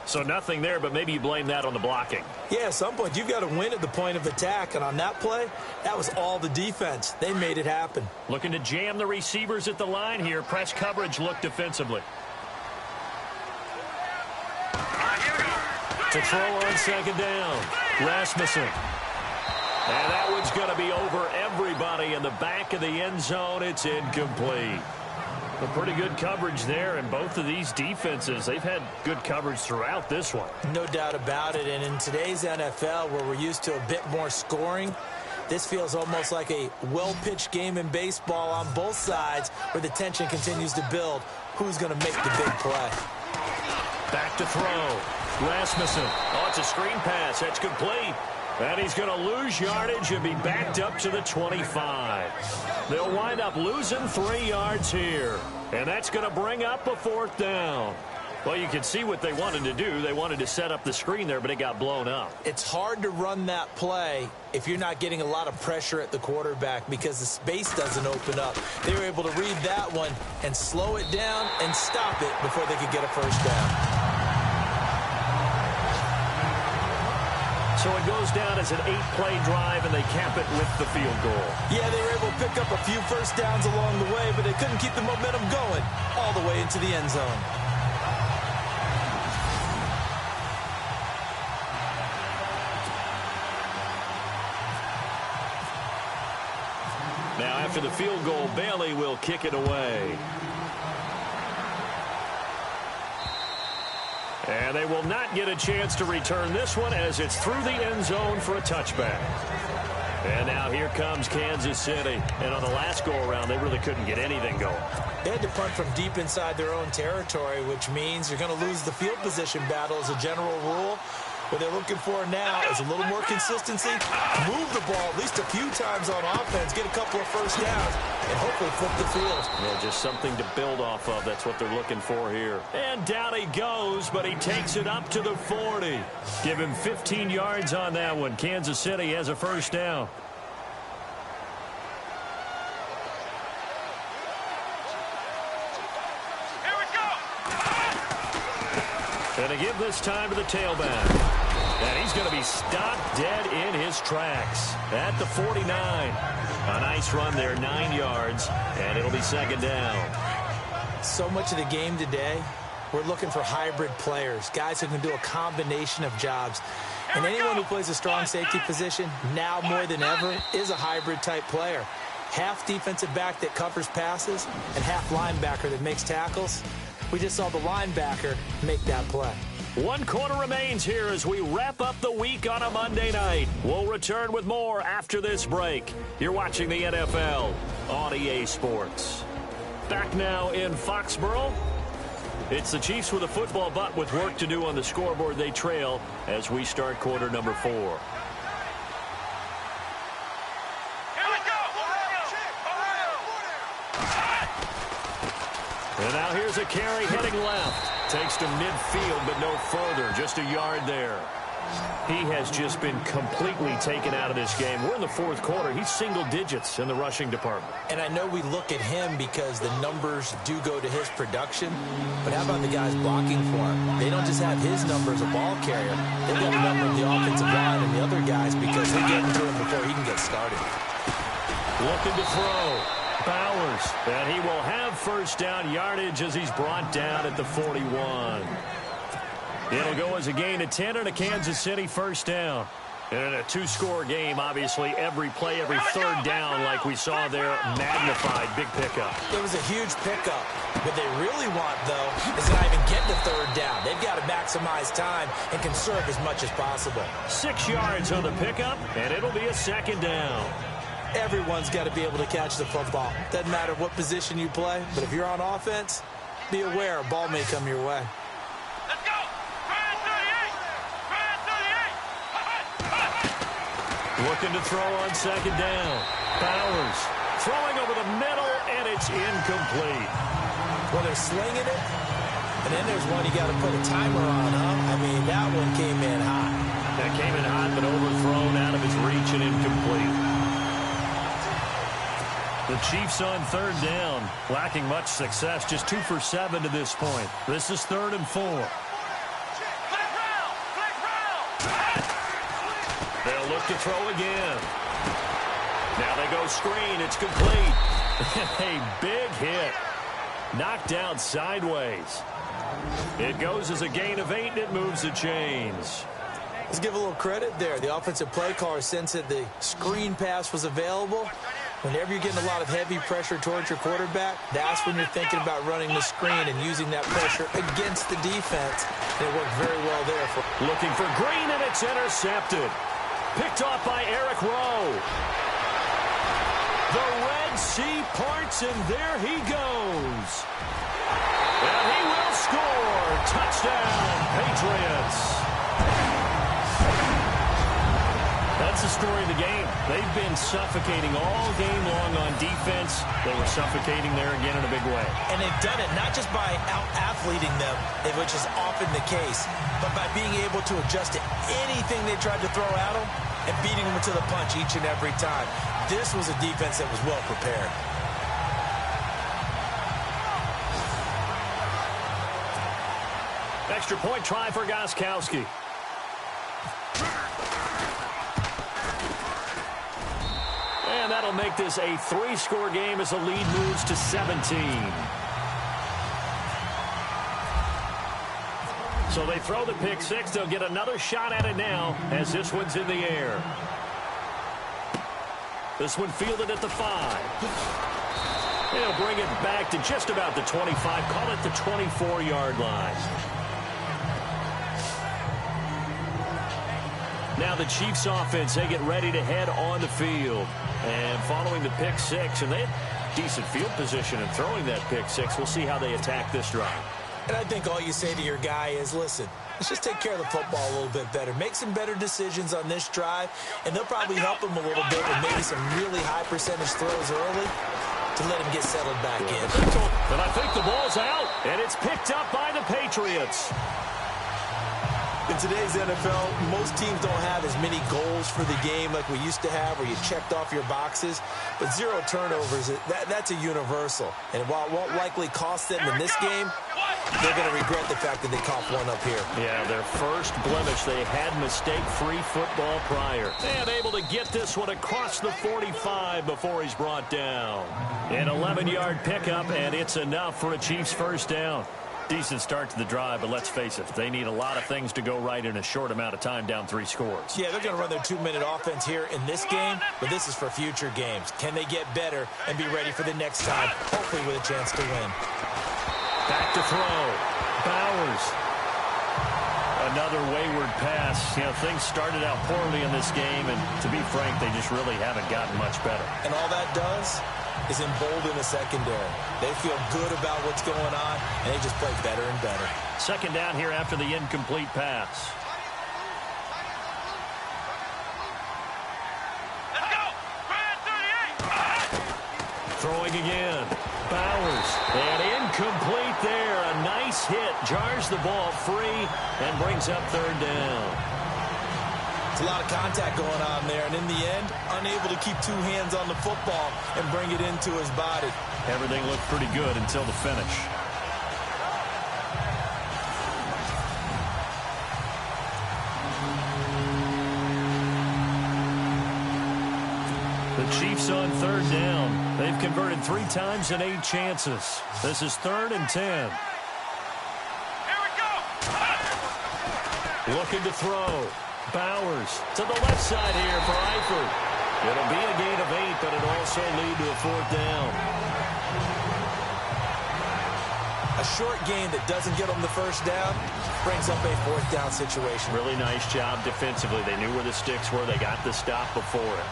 So nothing there, but maybe you blame that on the blocking. Yeah, at some point you've got to win at the point of attack, and on that play, that was all the defense. They made it happen. Looking to jam the receivers at the line here. Press coverage look defensively. To throw on 2nd down, Rasmussen. And that one's going to be over everybody in the back of the end zone. It's incomplete. But pretty good coverage there, and both of these defenses, they've had good coverage throughout this one. No doubt about it, and in today's NFL, where we're used to a bit more scoring, this feels almost like a well-pitched game in baseball on both sides, where the tension continues to build. Who's going to make the big play? Back to throw. Rasmussen. Oh, it's a screen pass. That's complete. And he's going to lose yardage and be backed up to the 25. They'll wind up losing 3 yards here. And that's going to bring up a 4th down. Well, you can see what they wanted to do. They wanted to set up the screen there, but it got blown up. It's hard to run that play if you're not getting a lot of pressure at the quarterback because the space doesn't open up. They were able to read that one and slow it down and stop it before they could get a 1st down. So it goes down as an 8-play drive, and they cap it with the field goal. Yeah, they were able to pick up a few first downs along the way, but they couldn't keep the momentum going all the way into the end zone. Now, after the field goal, Bailey will kick it away. And they will not get a chance to return this one as it's through the end zone for a touchback. And now here comes Kansas City. And on the last go-around, they really couldn't get anything going. They had to punt from deep inside their own territory, which means you're going to lose the field position battle as a general rule. What they're looking for now is a little more consistency, move the ball at least a few times on offense, get a couple of first downs, and hopefully flip the field. Yeah, just something to build off of. That's what they're looking for here. And down he goes, but he takes it up to the 40. Give him 15 yards on that one. Kansas City has a first down. And to give this time to the tailback. And he's going to be stopped dead in his tracks at the 49. A nice run there, 9 yards, and it'll be second down. So much of the game today, we're looking for hybrid players, guys who can do a combination of jobs. And anyone who plays a strong safety position, now more than ever, is a hybrid-type player. Half defensive back that covers passes and half linebacker that makes tackles. We just saw the linebacker make that play. 1 quarter remains here as we wrap up the week on a Monday night. We'll return with more after this break. You're watching the NFL on EA Sports. Back now in Foxborough. It's the Chiefs with a football, but with work to do on the scoreboard. They trail as we start quarter number 4. And now here's a carry heading left. Takes to midfield, but no further. Just a yard there. He has just been completely taken out of this game. We're in the 4th quarter. He's single digits in the rushing department. And I know we look at him because the numbers do go to his production. But how about the guys blocking for him? They don't just have his number as a ball carrier. They've got the number of the offensive line and the other guys because they're getting to him before he can get started. Looking to throw. Bowers, and he will have first down yardage as he's brought down at the 41. It'll go as a gain of 10 and a Kansas City first down. And in a 2-score game, obviously, every play, every third down, like we saw there, magnified. Big pickup. It was a huge pickup. What they really want, though, is to not even get to third down. They've got to maximize time and conserve as much as possible. 6 yards on the pickup, and it'll be a second down. Everyone's got to be able to catch the football. Doesn't matter what position you play, but if you're on offense, be aware a ball may come your way. Let's go! Ryan 38! Looking to throw on second down. Bowers throwing over the middle, and it's incomplete. Well, they're slinging it, and then there's one you got to put a timer on, huh? I mean, that one came in hot. That came in hot, but overthrown out of his reach and incomplete. The Chiefs on third down, lacking much success, just 2 for 7 to this point. This is 3rd and 4. They'll look to throw again. Now they go screen. It's complete. A big hit. Knocked down sideways. It goes as a gain of 8, and it moves the chains. Let's give a little credit there. The offensive play caller sensed that the screen pass was available. Whenever you're getting a lot of heavy pressure towards your quarterback, that's when you're thinking about running the screen and using that pressure against the defense. And it worked very well there. Looking for Green, and it's intercepted. Picked off by Eric Rowe. The Red Sea parts, and there he goes. And he will score. Touchdown, Patriots. That's the story of the game. They've been suffocating all game long on defense. They were suffocating there again in a big way. And they've done it not just by out-athleting them, which is often the case, but by being able to adjust to anything they tried to throw at them and beating them to the punch each and every time. This was a defense that was well prepared. Extra point try for Gostkowski. that'll make this a 3-score game as the lead moves to 17. So they throw the pick six. They'll get another shot at it now as this one's in the air. This one fielded at the 5. They'll bring it back to just about the 25. Call it the 24-yard line. Now the Chiefs offense, they get ready to head on the field. And following the pick six, and they had decent field position in throwing that pick six. We'll see how they attack this drive. And I think all you say to your guy is, listen, let's just take care of the football a little bit better. Make some better decisions on this drive, and they'll probably help him a little bit with maybe some really high percentage throws early to let him get settled back in. And I think the ball's out, and it's picked up by the Patriots. In today's NFL, most teams don't have as many goals for the game like we used to have, where you checked off your boxes. But 0 turnovers, that's a universal. And while it won't likely cost them in this game, they're going to regret the fact that they coughed one up here. Yeah, their first blemish. They had mistake-free football prior. And able to get this one across the 45 before he's brought down. An 11-yard pickup, and it's enough for a Chiefs first down. Decent start to the drive, but let's face it, they need a lot of things to go right in a short amount of time, down 3 scores. Yeah, they're going to run their 2-minute offense here in this game, but this is for future games. Can they get better and be ready for the next time, hopefully with a chance to win? Back to throw. Bowers. Another wayward pass. You know, things started out poorly in this game, and to be frank, they just really haven't gotten much better. And all that does is embolden the secondary. They feel good about what's going on, and they just play better and better. Second down here after the incomplete pass. Let's go. Throwing again. Bowers. And incomplete there. A nice hit. Jars the ball free and brings up third down. It's a lot of contact going on there, and in the end, unable to keep 2 hands on the football and bring it into his body. Everything looked pretty good until the finish. The Chiefs on third down. They've converted 3 times in 8 chances. This is 3rd and 10. Here we go. Looking to throw. Bowers to the left side here for Eifert. It'll be a gain of 8, but it'll also lead to a 4th down. A short gain that doesn't get them the first down brings up a 4th down situation. Really nice job defensively. They knew where the sticks were. They got the stop before it.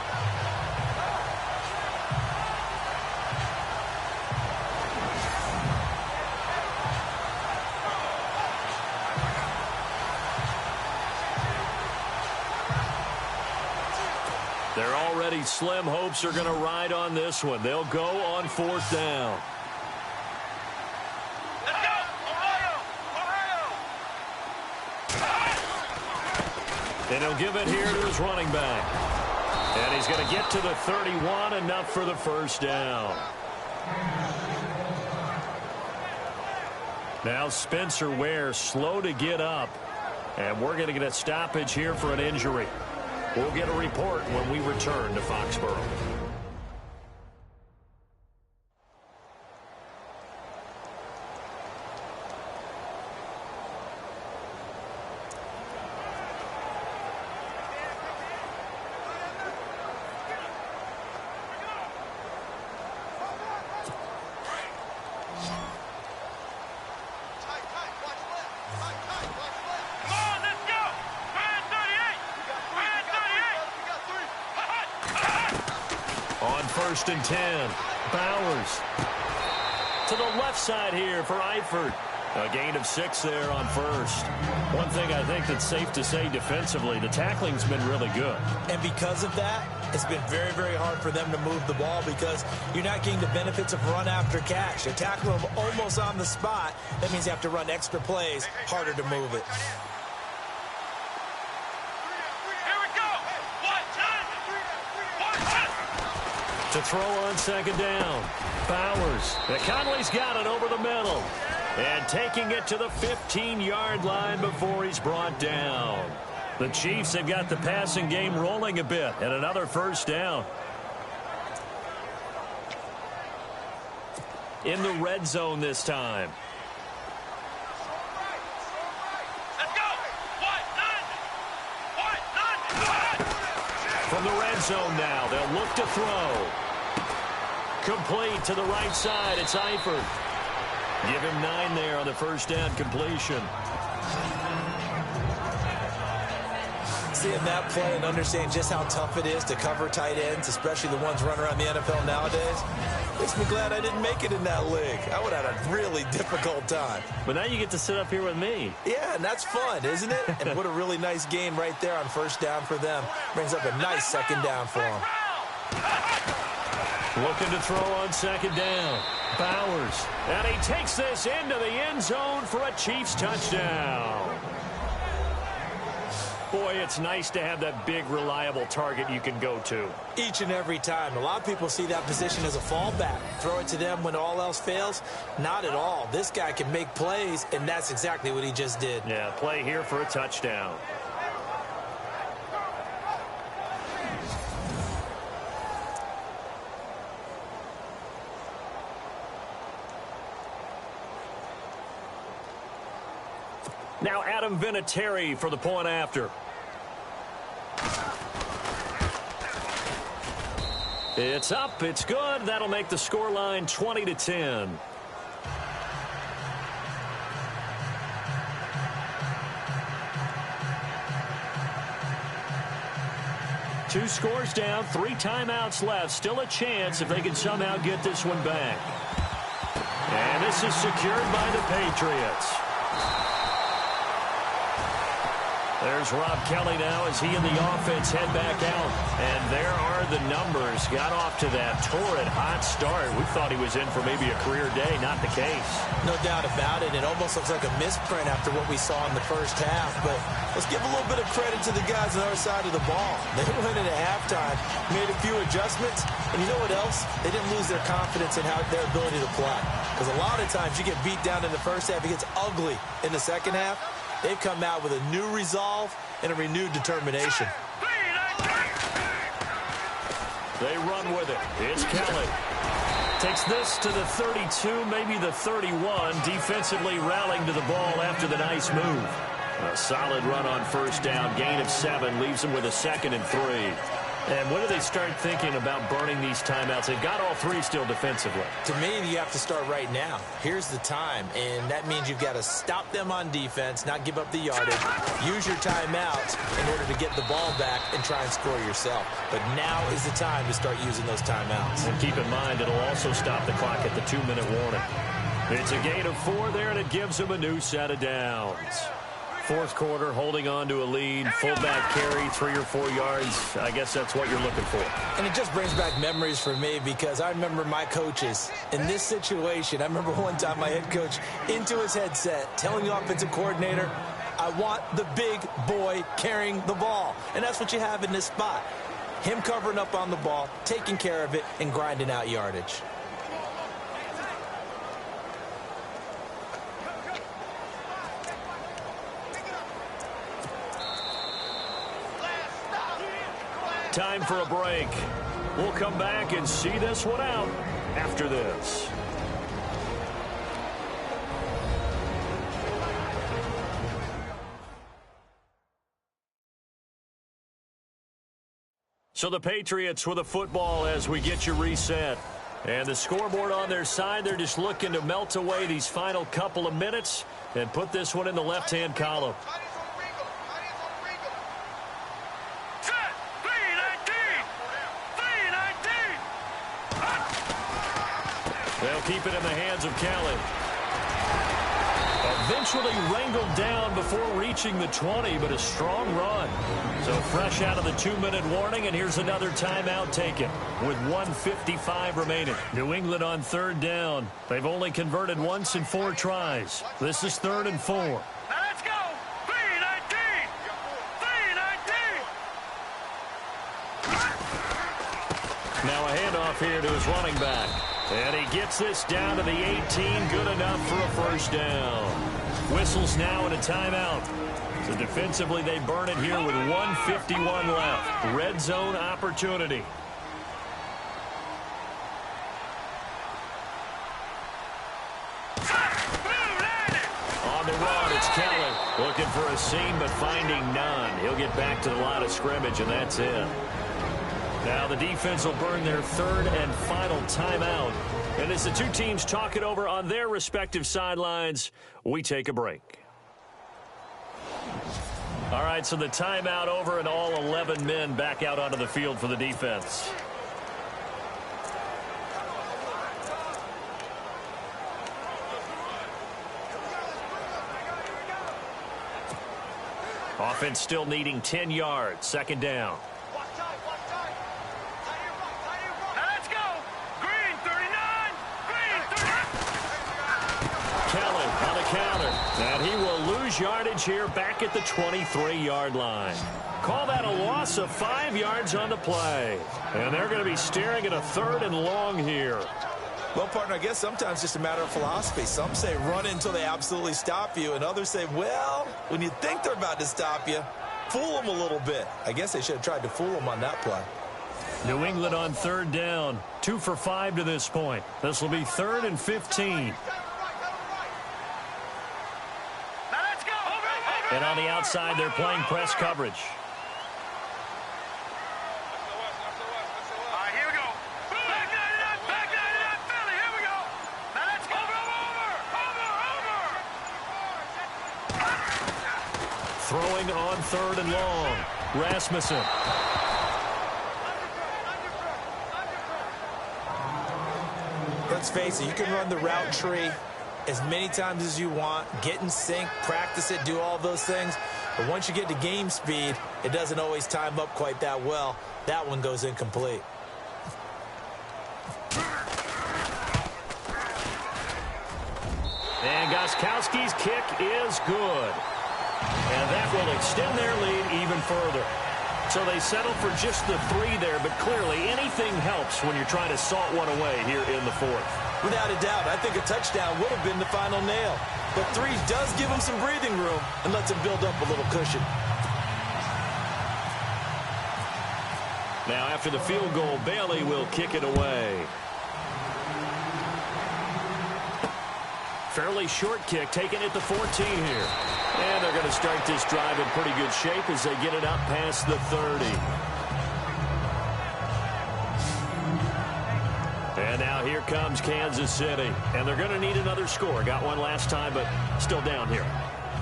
Their already slim hopes are going to ride on this one. They'll go on 4th down. Let's go. Ohio. And he'll give it here to his running back. And he's going to get to the 31, enough for the first down. Now Spencer Ware slow to get up. And we're going to get a stoppage here for an injury. We'll get a report when we return to Foxborough. On 1st and 10, Bowers to the left side here for Eifert. A gain of 6 there on 1st. One thing I think that's safe to say defensively, the tackling's been really good. And because of that, it's been very, very hard for them to move the ball because you're not getting the benefits of run after catch. You're tackling them almost on the spot. That means you have to run extra plays, harder to move it. To throw on 2nd down. Bowers. Conley's got it over the middle. And taking it to the 15-yard line before he's brought down. The Chiefs have got the passing game rolling a bit. And another first down. in the red zone this time. From the red zone now, they'll look to throw. Complete to the right side. It's Eifert. Give him 9 there on the first down completion. Seeing that play and understanding just how tough it is to cover tight ends, especially the ones running around the NFL nowadays, makes me glad I didn't make it in that league. I would have had a really difficult time. But now you get to sit up here with me. Yeah, and that's fun, isn't it? And what a really nice gain right there on first down for them. Brings up a nice second down for them. Looking to throw on second down. Bowers. And he takes this into the end zone for a Chiefs touchdown. Boy, it's nice to have that big, reliable target you can go to. Each and every time. A lot of people see that position as a fallback. Throw it to them when all else fails. Not at all. This guy can make plays, and that's exactly what he just did. Yeah, play here for a touchdown. Now Adam Vinatieri for the point after. It's up. It's good. That'll make the scoreline 20-10. Two scores down, 3 timeouts left. Still a chance if they can somehow get this one back. And this is secured by the Patriots. There's Rob Kelly now as he and the offense head back out. And there are the numbers. Got off to that torrid hot start. We thought he was in for maybe a career day. Not the case. No doubt about it. It almost looks like a misprint after what we saw in the first half. But let's give a little bit of credit to the guys on the other side of the ball. They went in at halftime, made a few adjustments. And you know what else? They didn't lose their confidence in their ability to play. Because a lot of times you get beat down in the first half. It gets ugly in the second half. They've come out with a new resolve and a renewed determination. They run with it. It's Kelly. Takes this to the 32, maybe the 31. Defensively rallying to the ball after the nice move. A solid run on first down. Gain of 7 leaves them with a 2nd and 3. And when do they start thinking about burning these timeouts? They've got all 3 still defensively. To me, you have to start right now. Here's the time, and that means you've got to stop them on defense, not give up the yardage, use your timeouts in order to get the ball back and try and score yourself. But now is the time to start using those timeouts. And keep in mind, it'll also stop the clock at the 2-minute warning. It's a gain of 4 there, and it gives them a new set of downs. Fourth quarter, holding on to a lead, fullback carry, 3 or 4 yards. I guess that's what you're looking for. And it just brings back memories for me because I remember my coaches in this situation. I remember one time my head coach into his headset telling the offensive coordinator, I want the big boy carrying the ball. And that's what you have in this spot. Him covering up on the ball, taking care of it, and grinding out yardage. Time for a break. We'll come back and see this one out after this. So the Patriots with a football as we get you reset. And the scoreboard on their side, they're just looking to melt away these final couple of minutes and put this one in the left-hand column. They'll keep it in the hands of Kelly. Eventually wrangled down before reaching the 20, but a strong run. So fresh out of the 2-minute warning, and here's another timeout taken with 1:55 remaining. New England on 3rd down. They've only converted once in 4 tries. This is 3rd and 4. Let's go! 3-19! 3-19! Now a handoff here to his running back. And he gets this down to the 18. Good enough for a first down. Whistles now and a timeout. So defensively, they burn it here with 1:51 left. Red zone opportunity. It's Keller looking for a seam but finding none. He'll get back to the line of scrimmage, and that's it. Now the defense will burn their third and final timeout. And as the two teams talk it over on their respective sidelines, we take a break. All right, so the timeout over and all 11 men back out onto the field for the defense. Offense still needing 10 yards. Second down. Let's go. Green 39. Green 39. Kelly on the counter. And he will lose yardage here back at the 23-yard line. Call that a loss of 5 yards on the play. And they're going to be staring at a third and long here. Well, partner, I guess sometimes it's just a matter of philosophy. Some say run until they absolutely stop you, and others say, well, when you think they're about to stop you, fool them a little bit. I guess they should have tried to fool them on that play. New England on third down. 2 for 5 to this point. This will be 3rd and 15. And on the outside, they're playing press coverage. Throwing on 3rd and long. Rasmussen. Let's face it, you can run the route tree as many times as you want, get in sync, practice it, do all those things. But once you get to game speed, it doesn't always time up quite that well. That one goes incomplete. And Gostkowski's kick is good. And that will extend their lead even further. So they settle for just the 3 there, but clearly anything helps when you're trying to salt one away here in the 4th. Without a doubt, I think a touchdown would have been the final nail. But 3 does give them some breathing room and lets them build up a little cushion. Now after the field goal, Bailey will kick it away. Fairly short kick, taken at the 14 here. And they're going to start this drive in pretty good shape as they get it up past the 30. And now here comes Kansas City. And they're going to need another score. Got one last time, but still down here.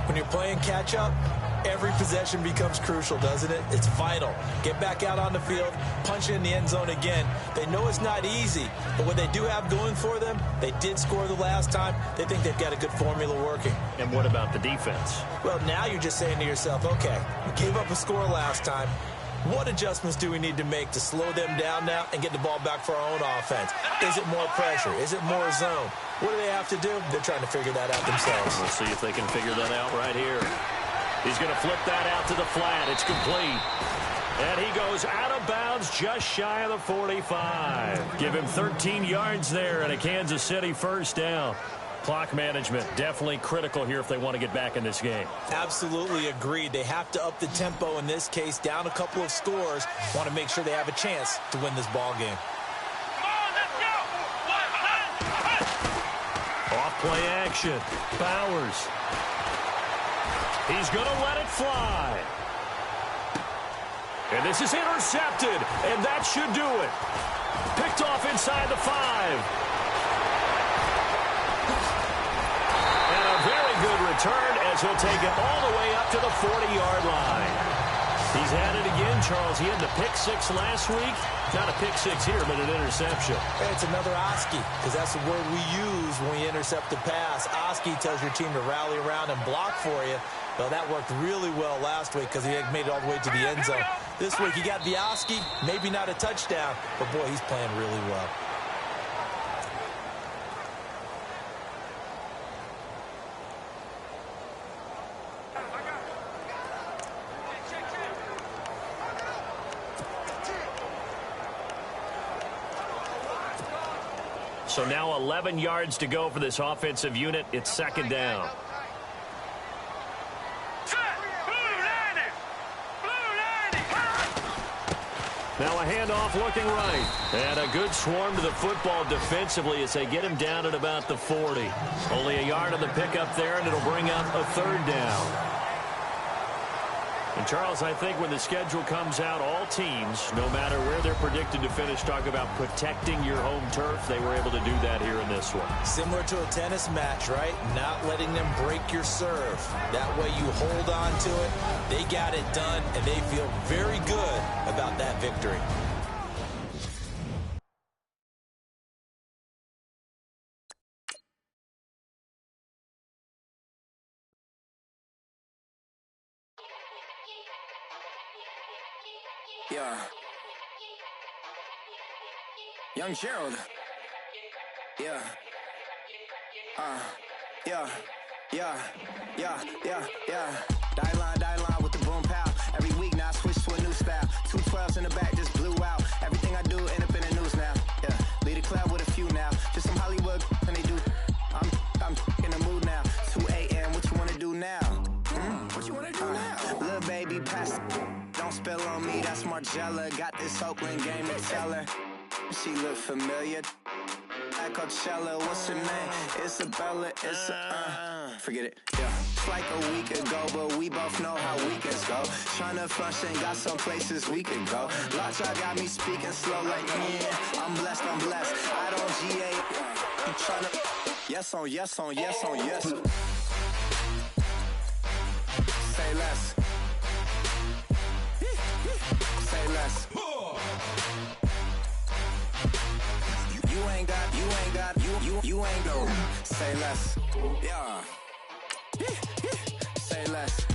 When you're playing catch-up, every possession becomes crucial, doesn't it? It's vital. Get back out on the field, punch it in the end zone again. They know it's not easy, but what they do have going for them, they did score the last time. They think they've got a good formula working. And what about the defense? Well, now you're just saying to yourself, okay, we gave up a score last time. What adjustments do we need to make to slow them down now and get the ball back for our own offense? Is it more pressure? Is it more zone? What do they have to do? They're trying to figure that out themselves. We'll see if they can figure that out right here. He's going to flip that out to the flat. It's complete. And he goes out of bounds just shy of the 45. Give him 13 yards there and a Kansas City first down. Clock management definitely critical here if they want to get back in this game. Absolutely agreed. They have to up the tempo in this case, down a couple of scores. Want to make sure they have a chance to win this ball game. Off play action. Bowers. He's going to let it fly. And this is intercepted, and that should do it. Picked off inside the 5. And a very good return as he'll take it all the way up to the 40-yard line. He's had it again, Charles. He had the pick 6 last week. Not a pick 6 here, but an interception. Hey, it's another Oski, because that's the word we use when we intercept the pass. Oski tells your team to rally around and block for you. Well, that worked really well last week because he made it all the way to the end zone. This week, he got the Oski, maybe not a touchdown, but, boy, he's playing really well. So now 11 yards to go for this offensive unit. It's second down. Now a handoff looking right. And a good swarm to the football defensively as they get him down at about the 40. Only a yard on the pickup there, and it'll bring up a 3rd down. And, Charles, I think when the schedule comes out, all teams, no matter where they're predicted to finish, talk about protecting your home turf. They were able to do that here in this one. Similar to a tennis match, right? Not letting them break your serve. That way you hold on to it. They got it done, and they feel very good about that victory. Yeah. Young Gerald. Yeah. Yeah. Die line with the boom pow. Every week now I switch to a new style. 212s in the back just blew out. Everything I do end up in the news now. Yeah. Lead a club with a few now. Just some Hollywood and they do. I'm in the mood now. 2 a.m. What you wanna do now? What you wanna do now? Little baby pass. Don't spill on me, that's Margella. Got this Oakland game to tell her. She look familiar. At Coachella, what's her name? Isabella, forget it, yeah. It's like a week ago, but we both know how weekends go. Tryna function, got some places we could go. Lockjaw got me speaking slow like, yeah, I'm blessed. I don't GA, I'm tryna, yes on yes. Say less. Say less. You ain't go. Say less. Yeah. Say less.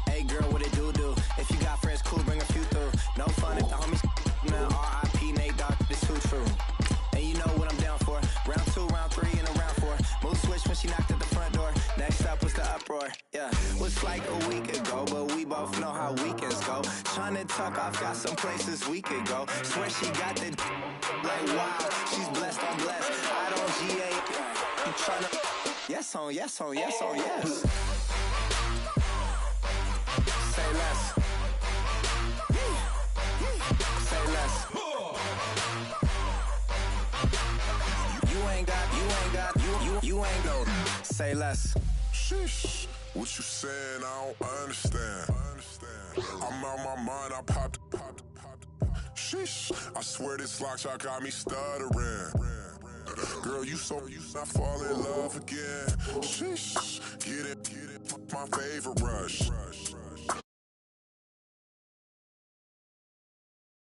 Hey girl, what it do? If you got friends, cool, bring a few through. No fun if the homies now. R.I.P. Nate Dogg, this too true. And you know what I'm down for. Round 2, round 3, and a round 4. Mood switch when she knocked at the front door. Next up was the uproar. Yeah. Was like a week ago, but we both know how weekends go. Tryna tuck off, got some places we could go. Swear she got the like wow, she's blessed, I'm blessed. I don't GA, I'm tryna yes on yes. Say less. Say less. You ain't go. Say less. Sheesh. What you saying? I don't understand. I'm out my mind. I popped. Sheesh. I swear this lockjaw got me stuttering. Girl, you not fall in love again. Sheesh. Get it. My favorite rush.